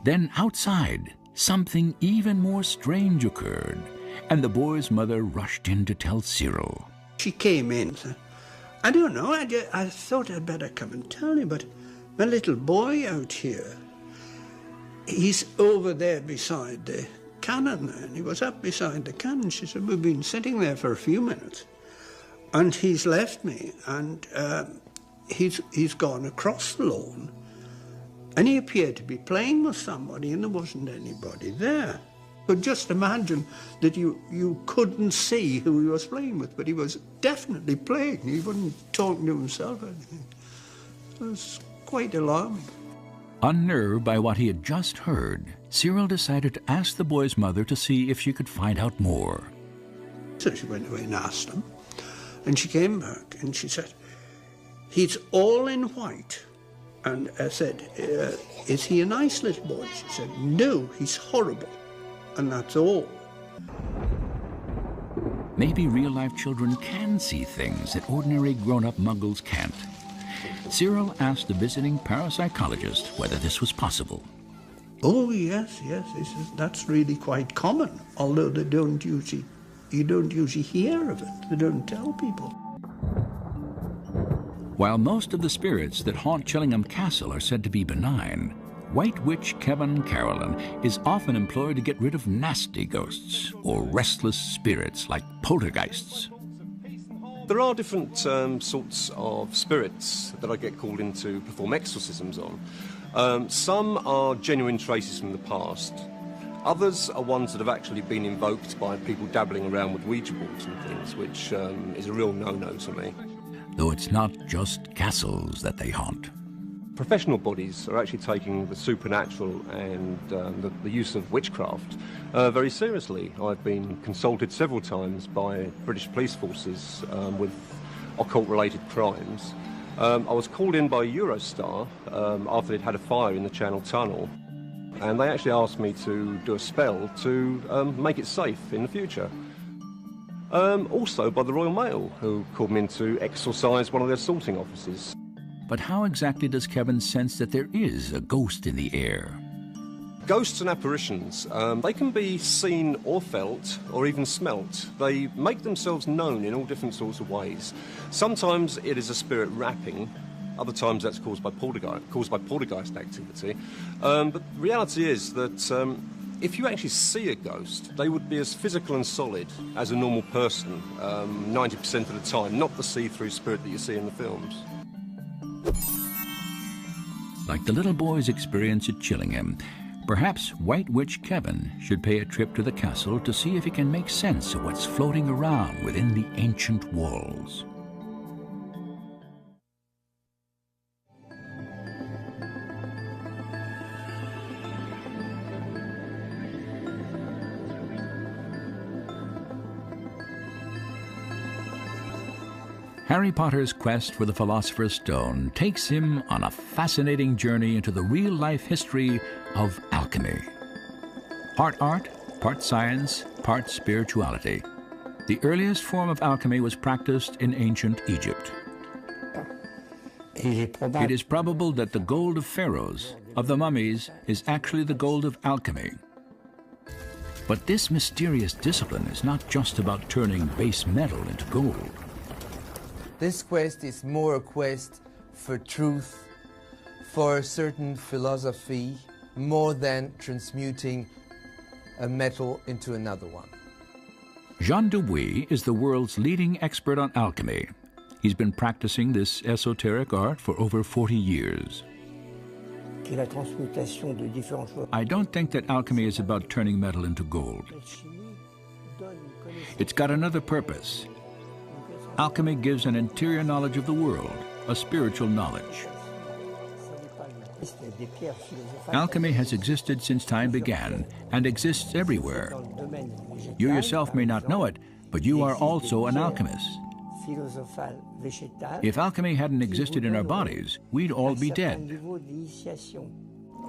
Then outside, something even more strange occurred, and the boy's mother rushed in to tell Cyril. She came in and said, "I don't know, I thought I'd better come and tell you, but my little boy out here, he's over there beside cannon there, and he was up beside the cannon. She said, we've been sitting there for a few minutes, and he's left me, and he's gone across the lawn, and he appeared to be playing with somebody, and there wasn't anybody there. But just imagine that you couldn't see who he was playing with, but he was definitely playing. He wasn't talking to himself or anything. It was quite alarming. Unnerved by what he had just heard, Cyril decided to ask the boy's mother to see if she could find out more. So she went away and asked him, and she came back and she said, he's all in white. And I said, is he a nice little boy? She said, no, he's horrible. And that's all. Maybe real-life children can see things that ordinary grown-up muggles can't. Cyril asked the visiting parapsychologist whether this was possible. Oh, yes, that's really quite common, although you don't usually hear of it. They don't tell people. While most of the spirits that haunt Chillingham Castle are said to be benign, White Witch Kevin Carolyn is often employed to get rid of nasty ghosts or restless spirits like poltergeists. There are different sorts of spirits that I get called in to perform exorcisms on. Some are genuine traces from the past. Others are ones that have actually been invoked by people dabbling around with Ouija boards and things, which is a real no-no to me. Though it's not just castles that they haunt. Professional bodies are actually taking the supernatural and the use of witchcraft very seriously. I've been consulted several times by British police forces with occult-related crimes. I was called in by Eurostar after they'd had a fire in the Channel Tunnel, and they actually asked me to do a spell to make it safe in the future. Also by the Royal Mail, who called me in to exorcise one of their sorting offices. But how exactly does Kevin sense that there is a ghost in the air? Ghosts and apparitions, they can be seen or felt or even smelt. They make themselves known in all different sorts of ways. Sometimes it is a spirit rapping, other times that's caused by poltergeist activity. But the reality is that if you actually see a ghost, they would be as physical and solid as a normal person 90% of the time, not the see-through spirit that you see in the films. Like the little boy's experience at Chillingham, perhaps White Witch Kevin should pay a trip to the castle to see if he can make sense of what's floating around within the ancient walls. Harry Potter's quest for the Philosopher's Stone takes him on a fascinating journey into the real-life history of alchemy. Part art, part science, part spirituality. The earliest form of alchemy was practiced in ancient Egypt. It is probable that the gold of pharaohs, of the mummies, is actually the gold of alchemy. But this mysterious discipline is not just about turning base metal into gold. This quest is more a quest for truth, for a certain philosophy, more than transmuting a metal into another one. Jean Dubuis is the world's leading expert on alchemy. He's been practicing this esoteric art for over 40 years. I don't think that alchemy is about turning metal into gold. It's got another purpose. Alchemy gives an interior knowledge of the world, a spiritual knowledge. Alchemy has existed since time began and exists everywhere. You yourself may not know it, but you are also an alchemist. If alchemy hadn't existed in our bodies, we'd all be dead.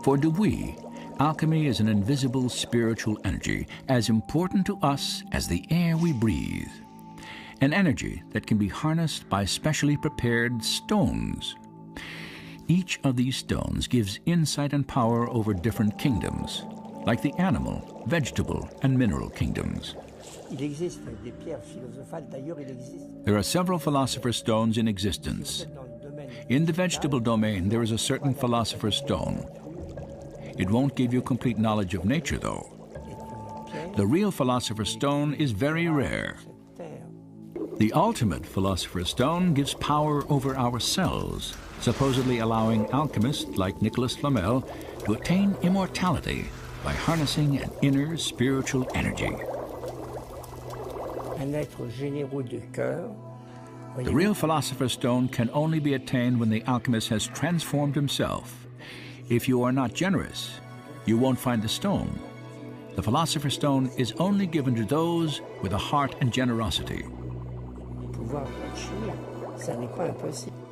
For Dubuis, alchemy is an invisible spiritual energy, as important to us as the air we breathe. An energy that can be harnessed by specially prepared stones. Each of these stones gives insight and power over different kingdoms, like the animal, vegetable, and mineral kingdoms. There are several philosopher's stones in existence. In the vegetable domain, there is a certain philosopher's stone. It won't give you complete knowledge of nature, though. the real Philosopher's Stone is very rare. The ultimate Philosopher's Stone gives power over ourselves, supposedly allowing alchemists like Nicholas Flamel to attain immortality by harnessing an inner spiritual energy. The real Philosopher's Stone can only be attained when the alchemist has transformed himself. If you are not generous, you won't find the stone. The Philosopher's Stone is only given to those with a heart and generosity.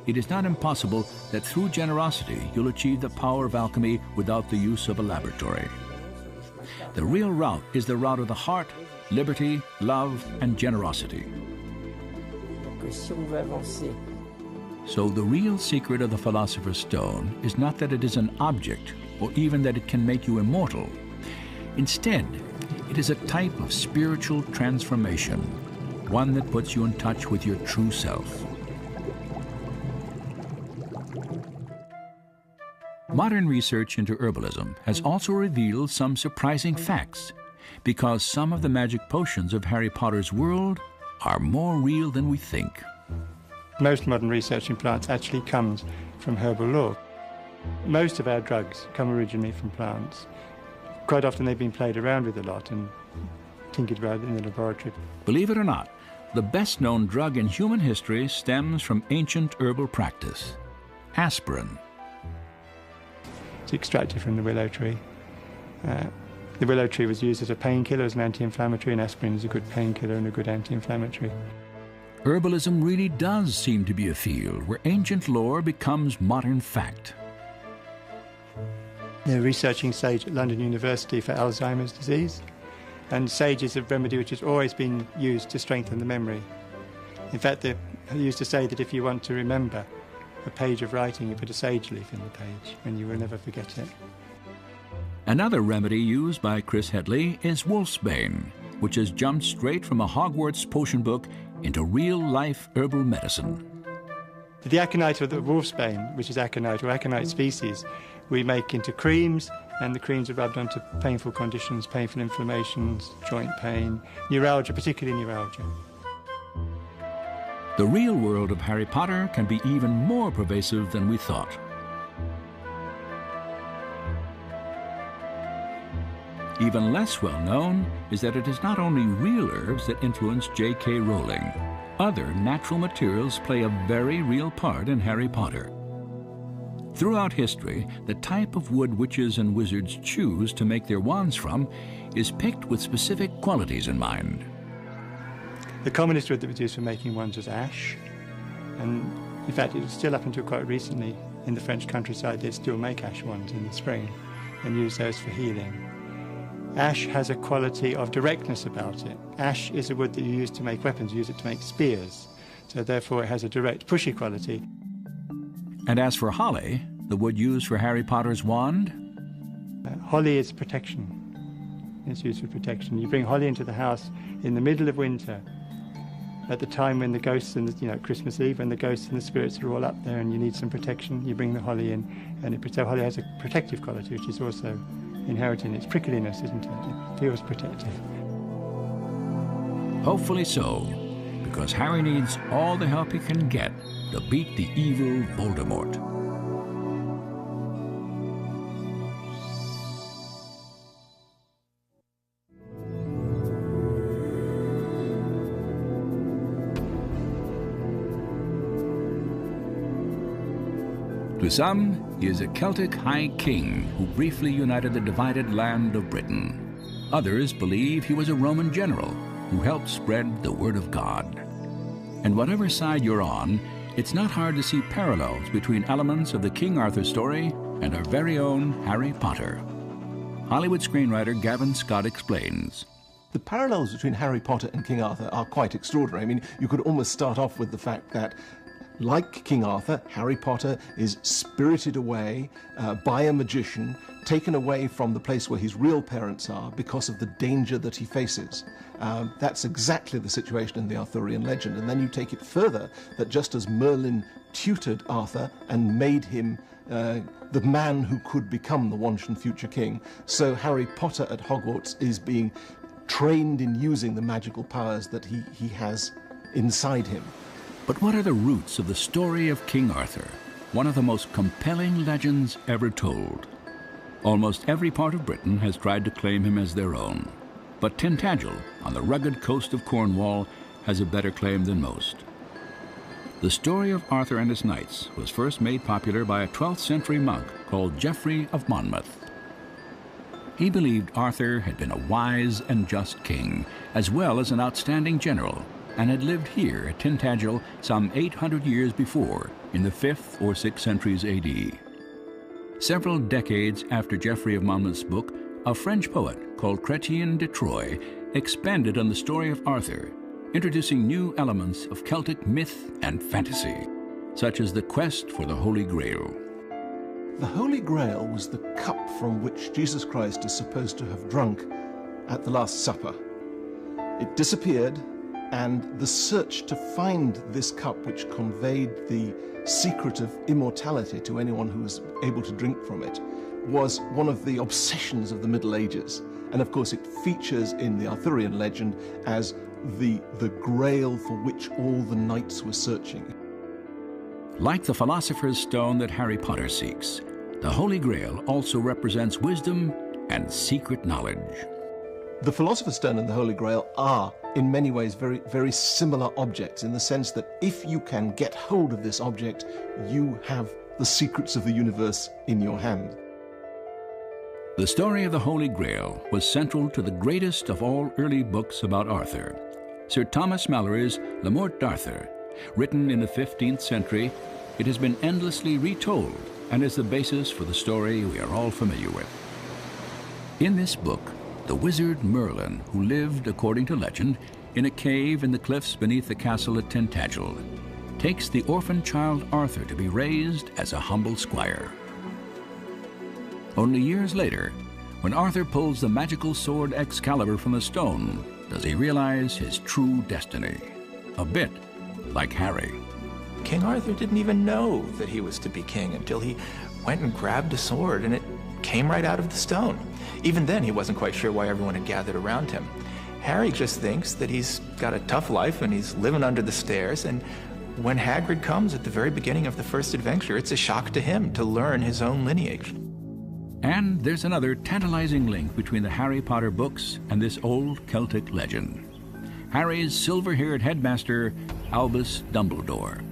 It is not impossible that through generosity you'll achieve the power of alchemy without the use of a laboratory. The real route is the route of the heart, liberty, love, and generosity. So the real secret of the Philosopher's Stone is not that it is an object or even that it can make you immortal. Instead, it is a type of spiritual transformation, one that puts you in touch with your true self. Modern research into herbalism has also revealed some surprising facts, because some of the magic potions of Harry Potter's world are more real than we think. Most modern research in plants actually comes from herbal lore. Most of our drugs come originally from plants. Quite often they've been played around with a lot and tinkered about in the laboratory. Believe it or not, the best-known drug in human history stems from ancient herbal practice: aspirin. It's extracted from the willow tree. The willow tree was used as a painkiller, as an anti-inflammatory, and aspirin is a good painkiller and a good anti-inflammatory. Herbalism really does seem to be a field where ancient lore becomes modern fact. They're researching sage at London University for Alzheimer's disease, and sage is a remedy which has always been used to strengthen the memory. In fact, they used to say that if you want to remember a page of writing, you put a sage leaf in the page, and you will never forget it. Another remedy used by Chris Headley is wolfsbane, which has jumped straight from a Hogwarts potion book into real-life herbal medicine. The aconite of the wolfsbane, which is aconite or aconite species, we make into creams, and the creams are rubbed onto painful conditions, painful inflammations, joint pain, neuralgia, particularly neuralgia. The real world of Harry Potter can be even more pervasive than we thought. Even less well known is that it is not only real herbs that influence J.K. Rowling. Other natural materials play a very real part in Harry Potter. Throughout history, the type of wood witches and wizards choose to make their wands from is picked with specific qualities in mind. The commonest wood that was used for making wands was ash, and in fact it was still up until quite recently in the French countryside they'd still make ash wands in the spring and use those for healing. Ash has a quality of directness about it. Ash is a wood that you use to make weapons, you use it to make spears, so therefore it has a direct, pushy quality. And as for holly, the wood used for Harry Potter's wand? Holly is protection. It's used for protection. You bring holly into the house in the middle of winter, at the time when the ghosts and Christmas Eve, when the ghosts and the spirits are all up there and you need some protection, you bring the holly in, and so holly has a protective quality, which is also inherent in its prickliness, isn't it? It feels protective. Hopefully so, because Harry needs all the help he can get to beat the evil Voldemort. To some, he is a Celtic high king who briefly united the divided land of Britain. Others believe he was a Roman general who helped spread the word of God. And whatever side you're on, it's not hard to see parallels between elements of the King Arthur story and our very own Harry Potter. Hollywood screenwriter Gavin Scott explains. The parallels between Harry Potter and King Arthur are quite extraordinary. I mean, you could almost start off with the fact that, like King Arthur, Harry Potter is spirited away by a magician, taken away from the place where his real parents are because of the danger that he faces. That's exactly the situation in the Arthurian legend. And then you take it further, that just as Merlin tutored Arthur and made him the man who could become the wanton future king, so Harry Potter at Hogwarts is being trained in using the magical powers that he has inside him. But what are the roots of the story of King Arthur, one of the most compelling legends ever told? Almost every part of Britain has tried to claim him as their own, but Tintagel, on the rugged coast of Cornwall, has a better claim than most. The story of Arthur and his knights was first made popular by a 12th century monk called Geoffrey of Monmouth. He believed Arthur had been a wise and just king, as well as an outstanding general, and had lived here at Tintagel some 800 years before, in the 5th or 6th centuries AD. Several decades after Geoffrey of Monmouth's book, a French poet called Chrétien de Troyes expanded on the story of Arthur, introducing new elements of Celtic myth and fantasy, such as the quest for the Holy Grail. The Holy Grail was the cup from which Jesus Christ is supposed to have drunk at the Last Supper. It disappeared, and the search to find this cup, which conveyed the secret of immortality to anyone who was able to drink from it, was one of the obsessions of the Middle Ages. And of course it features in the Arthurian legend as the grail for which all the knights were searching. Like the Philosopher's Stone that Harry Potter seeks, the Holy Grail also represents wisdom and secret knowledge. The Philosopher's Stone and the Holy Grail are, in many ways, very, very similar objects, in the sense that if you can get hold of this object, you have the secrets of the universe in your hand. The story of the Holy Grail was central to the greatest of all early books about Arthur, Sir Thomas Malory's Le Morte d'Arthur. Written in the 15th century, it has been endlessly retold and is the basis for the story we are all familiar with. In this book, the wizard Merlin, who lived, according to legend, in a cave in the cliffs beneath the castle at Tintagel, takes the orphan child Arthur to be raised as a humble squire. Only years later, when Arthur pulls the magical sword Excalibur from the stone, does he realize his true destiny, a bit like Harry. King Arthur didn't even know that he was to be king until he went and grabbed a sword and it came right out of the stone. Even then, he wasn't quite sure why everyone had gathered around him. Harry just thinks that he's got a tough life and he's living under the stairs, and when Hagrid comes at the very beginning of the first adventure, it's a shock to him to learn his own lineage. And there's another tantalizing link between the Harry Potter books and this old Celtic legend. Harry's silver-haired headmaster, Albus Dumbledore.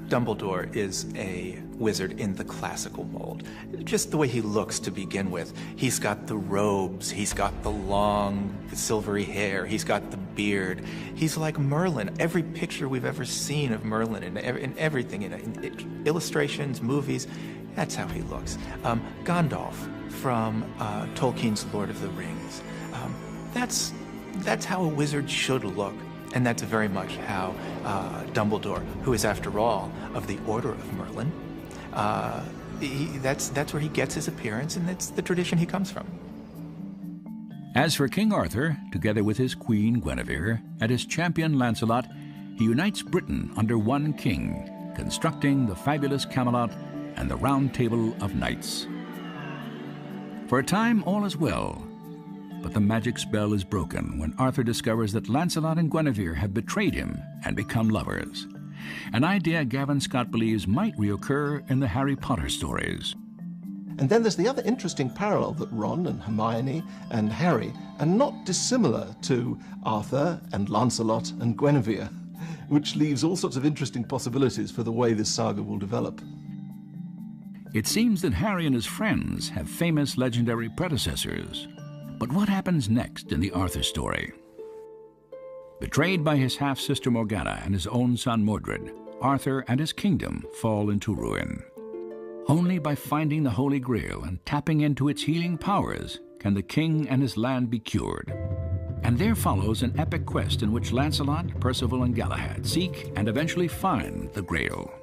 Dumbledore is a wizard in the classical mold. Just the way he looks to begin with. He's got the robes, he's got the long silvery hair, he's got the beard. He's like Merlin. Every picture we've ever seen of Merlin in everything, in illustrations, movies, that's how he looks. Gandalf from Tolkien's Lord of the Rings. That's how a wizard should look. And that's very much how Dumbledore, who is, after all, of the Order of Merlin, that's where he gets his appearance, and that's the tradition he comes from. As for King Arthur, together with his queen Guinevere and his champion Lancelot, he unites Britain under one king, constructing the fabulous Camelot and the Round Table of Knights. For a time, all is well. But the magic spell is broken when Arthur discovers that Lancelot and Guinevere have betrayed him and become lovers. An idea Gavin Scott believes might reoccur in the Harry Potter stories. And then there's the other interesting parallel that Ron and Hermione and Harry are not dissimilar to Arthur and Lancelot and Guinevere, which leaves all sorts of interesting possibilities for the way this saga will develop. It seems that Harry and his friends have famous legendary predecessors. But what happens next in the Arthur story? Betrayed by his half-sister Morgana and his own son Mordred, Arthur and his kingdom fall into ruin. Only by finding the Holy Grail and tapping into its healing powers can the king and his land be cured. And there follows an epic quest in which Lancelot, Percival, and Galahad seek and eventually find the Grail.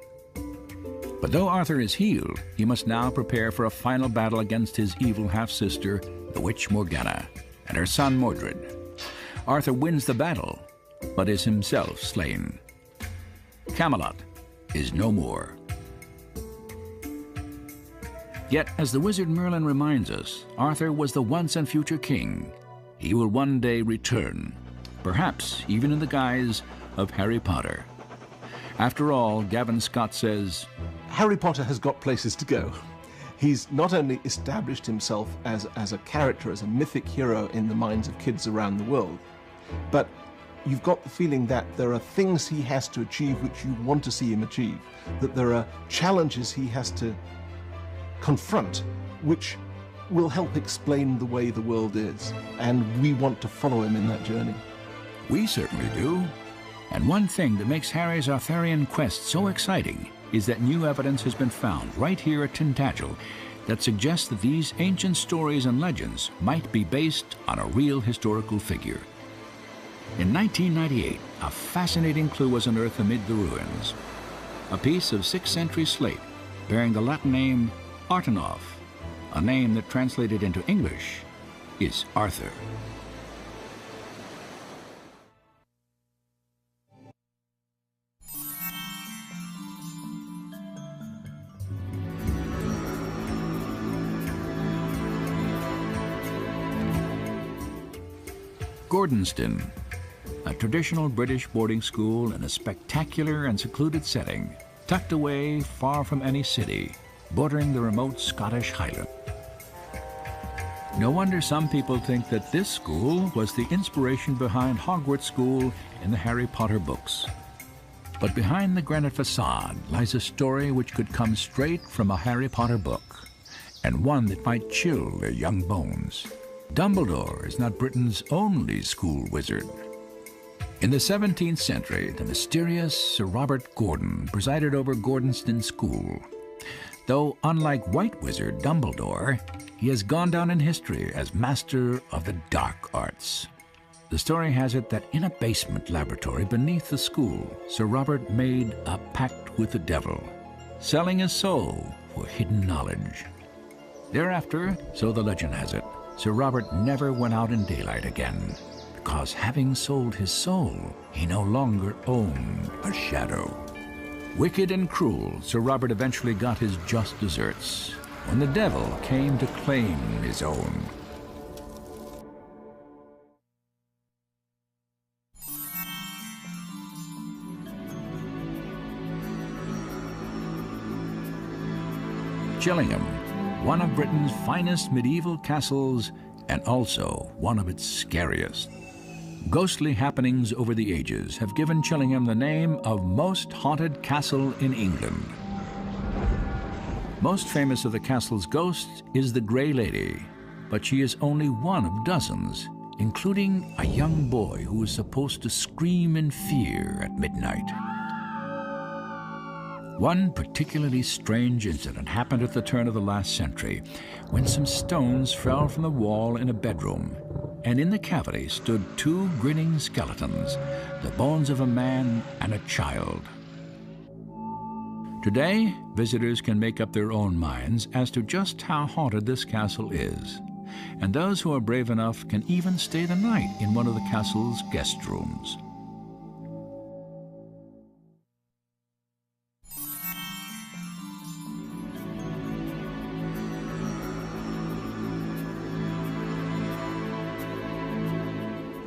But though Arthur is healed, he must now prepare for a final battle against his evil half-sister, the witch Morgana, and her son Mordred. Arthur wins the battle, but is himself slain. Camelot is no more. Yet, as the wizard Merlin reminds us, Arthur was the once and future king. he will one day return, perhaps even in the guise of Harry Potter. After all, Gavin Scott says, Harry Potter has got places to go. He's not only established himself as a character, as a mythic hero in the minds of kids around the world, but you've got the feeling that there are things he has to achieve which you want to see him achieve, that there are challenges he has to confront which will help explain the way the world is, and we want to follow him in that journey. We certainly do. And one thing that makes Harry's Arthurian quest so exciting is that new evidence has been found right here at Tintagel that suggests that these ancient stories and legends might be based on a real historical figure. In 1998, a fascinating clue was unearthed amid the ruins. A piece of 6th century slate bearing the Latin name Artenolf, a name that translated into English is Arthur. Gordonston, a traditional British boarding school in a spectacular and secluded setting, tucked away far from any city, bordering the remote Scottish Highland. No wonder some people think that this school was the inspiration behind Hogwarts School in the Harry Potter books. But behind the granite facade lies a story which could come straight from a Harry Potter book, and one that might chill their young bones. Dumbledore is not Britain's only school wizard. In the 17th century, the mysterious Sir Robert Gordon presided over Gordonston School. Though unlike White Wizard Dumbledore, he has gone down in history as master of the dark arts. The story has it that in a basement laboratory beneath the school, Sir Robert made a pact with the devil, selling his soul for hidden knowledge. Thereafter, so the legend has it, Sir Robert never went out in daylight again, because having sold his soul, he no longer owned a shadow. Wicked and cruel, Sir Robert eventually got his just deserts when the devil came to claim his own. Chillingham, one of Britain's finest medieval castles and also one of its scariest. Ghostly happenings over the ages have given Chillingham the name of most haunted castle in England. Most famous of the castle's ghosts is the Grey Lady, but she is only one of dozens, including a young boy who is supposed to scream in fear at midnight. One particularly strange incident happened at the turn of the last century, when some stones fell from the wall in a bedroom, and in the cavity stood two grinning skeletons, the bones of a man and a child. Today, visitors can make up their own minds as to just how haunted this castle is, and those who are brave enough can even stay the night in one of the castle's guest rooms.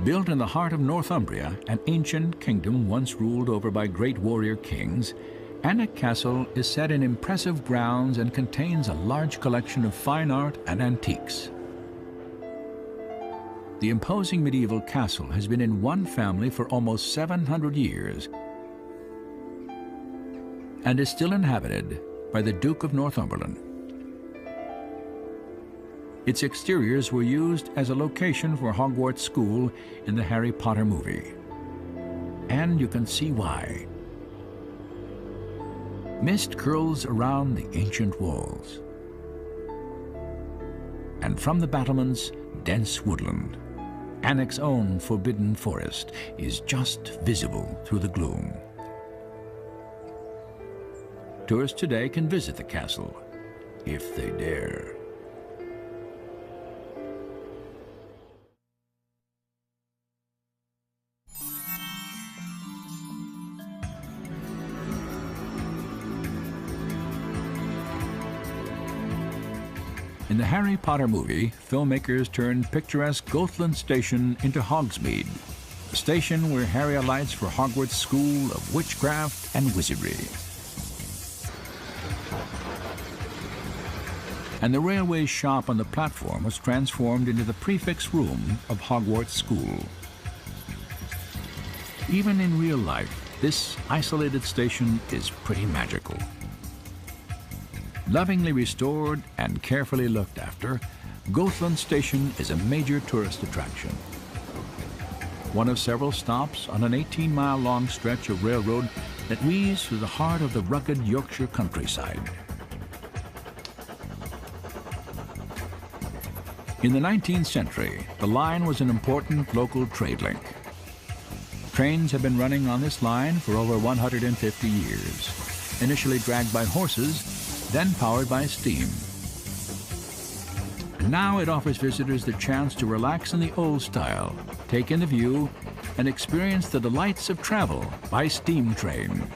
Built in the heart of Northumbria, an ancient kingdom once ruled over by great warrior kings, Alnwick Castle is set in impressive grounds and contains a large collection of fine art and antiques. The imposing medieval castle has been in one family for almost 700 years and is still inhabited by the Duke of Northumberland. Its exteriors were used as a location for Hogwarts School in the Harry Potter movie. And you can see why. Mist curls around the ancient walls. And from the battlements, dense woodland, Alnwick's own forbidden forest, is just visible through the gloom. Tourists today can visit the castle, if they dare. In the Harry Potter movie, filmmakers turned picturesque Gothland Station into Hogsmeade, a station where Harry alights for Hogwarts School of Witchcraft and Wizardry. And the railway shop on the platform was transformed into the prefect's room of Hogwarts School. Even in real life, this isolated station is pretty magical. Lovingly restored and carefully looked after, Gothland Station is a major tourist attraction. One of several stops on an 18-mile-long stretch of railroad that weaves through the heart of the rugged Yorkshire countryside. In the 19th century, the line was an important local trade link. Trains have been running on this line for over 150 years, initially dragged by horses, then powered by steam. And now it offers visitors the chance to relax in the old style, take in the view, and experience the delights of travel by steam train.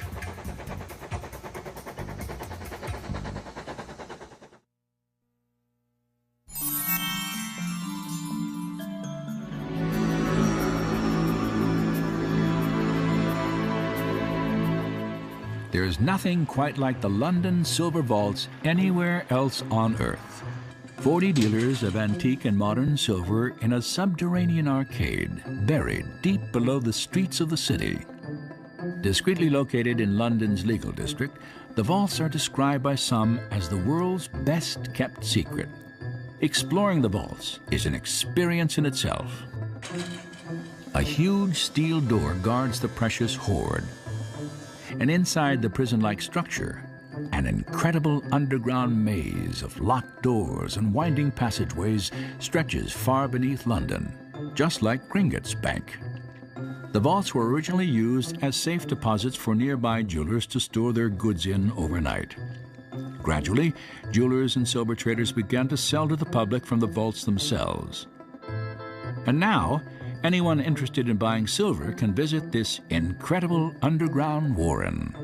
There's nothing quite like the London silver vaults anywhere else on Earth. 40 dealers of antique and modern silver in a subterranean arcade, buried deep below the streets of the city. Discreetly located in London's legal district, the vaults are described by some as the world's best kept secret. Exploring the vaults is an experience in itself. A huge steel door guards the precious hoard. And inside the prison-like structure, an incredible underground maze of locked doors and winding passageways stretches far beneath London, just like Gringotts Bank. The vaults were originally used as safe deposits for nearby jewelers to store their goods in overnight. Gradually, jewelers and silver traders began to sell to the public from the vaults themselves. And now, anyone interested in buying silver can visit this incredible underground warren.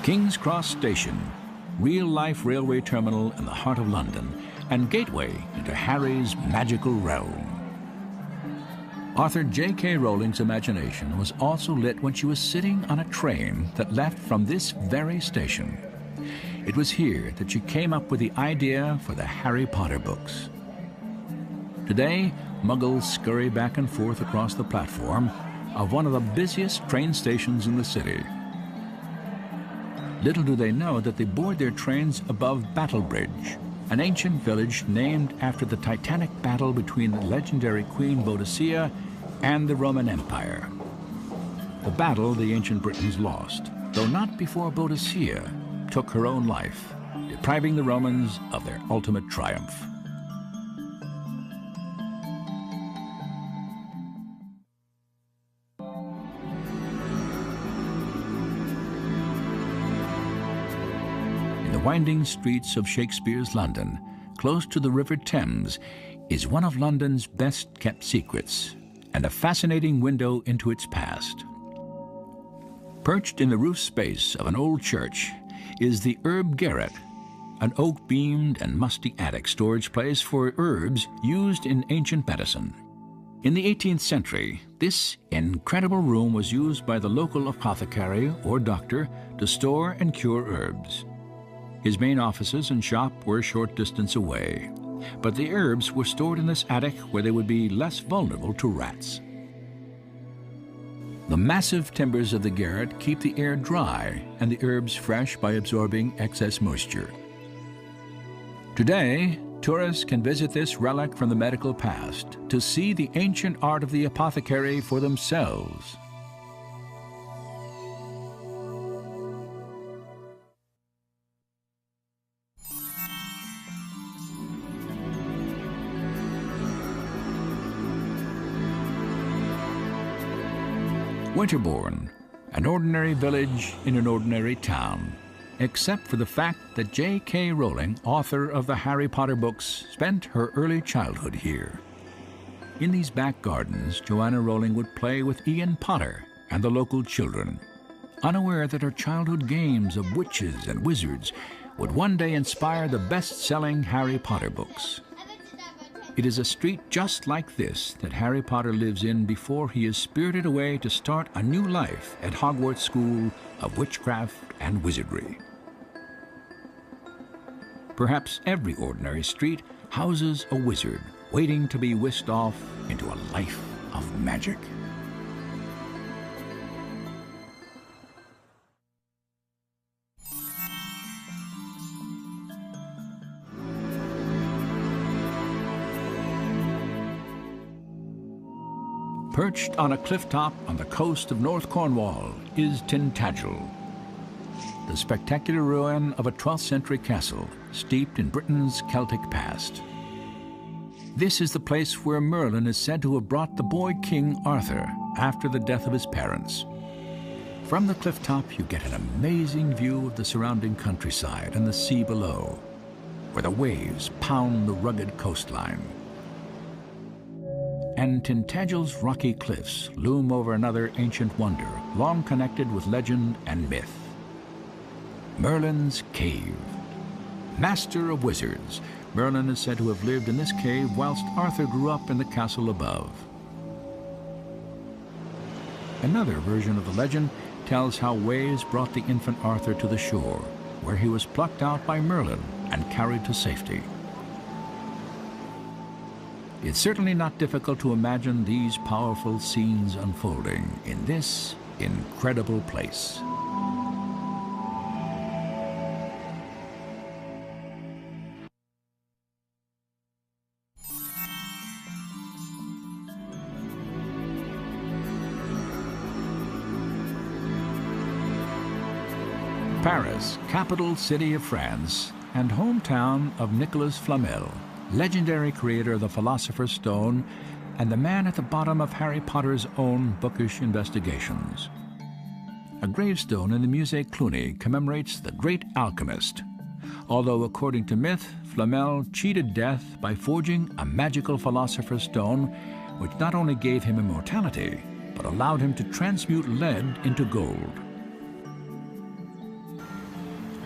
King's Cross Station, real-life railway terminal in the heart of London, and gateway into Harry's magical realm. Author J.K. Rowling's imagination was also lit when she was sitting on a train that left from this very station. It was here that she came up with the idea for the Harry Potter books. Today, Muggles scurry back and forth across the platform of one of the busiest train stations in the city. Little do they know that they board their trains above Battlebridge, an ancient village named after the titanic battle between the legendary Queen Boadicea and the Roman Empire. The battle the ancient Britons lost, though not before Boadicea took her own life, depriving the Romans of their ultimate triumph. Winding streets of Shakespeare's London, close to the River Thames, is one of London's best-kept secrets and a fascinating window into its past. Perched in the roof space of an old church is the herb garret, an oak-beamed and musty attic storage place for herbs used in ancient medicine. In the 18th century, this incredible room was used by the local apothecary or doctor to store and cure herbs. His main offices and shop were a short distance away, but the herbs were stored in this attic where they would be less vulnerable to rats. The massive timbers of the garret keep the air dry and the herbs fresh by absorbing excess moisture. Today, tourists can visit this relic from the medical past to see the ancient art of the apothecary for themselves. Winterbourne, an ordinary village in an ordinary town, except for the fact that J.K. Rowling, author of the Harry Potter books, spent her early childhood here. In these back gardens, Joanna Rowling would play with Ian Potter and the local children, unaware that her childhood games of witches and wizards would one day inspire the best-selling Harry Potter books. It is a street just like this that Harry Potter lives in before he is spirited away to start a new life at Hogwarts School of Witchcraft and Wizardry. Perhaps every ordinary street houses a wizard waiting to be whisked off into a life of magic. Perched on a cliff top on the coast of North Cornwall is Tintagel, the spectacular ruin of a 12th century castle steeped in Britain's Celtic past. This is the place where Merlin is said to have brought the boy king Arthur after the death of his parents. From the cliff top you get an amazing view of the surrounding countryside and the sea below, where the waves pound the rugged coastline. And Tintagel's rocky cliffs loom over another ancient wonder, long connected with legend and myth. Merlin's Cave. Master of wizards, Merlin is said to have lived in this cave whilst Arthur grew up in the castle above. Another version of the legend tells how waves brought the infant Arthur to the shore, where he was plucked out by Merlin and carried to safety. It's certainly not difficult to imagine these powerful scenes unfolding in this incredible place. Paris, capital city of France, and hometown of Nicolas Flamel, legendary creator of the Philosopher's Stone and the man at the bottom of Harry Potter's own bookish investigations. A gravestone in the Musée Cluny commemorates the great alchemist, although according to myth, Flamel cheated death by forging a magical Philosopher's Stone which not only gave him immortality, but allowed him to transmute lead into gold.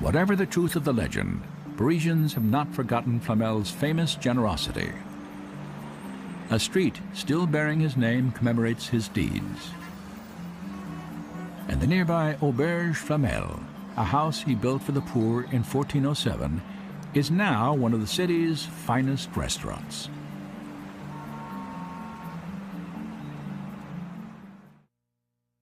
Whatever the truth of the legend, Parisians have not forgotten Flamel's famous generosity. A street still bearing his name commemorates his deeds. And the nearby Auberge Flamel, a house he built for the poor in 1407, is now one of the city's finest restaurants.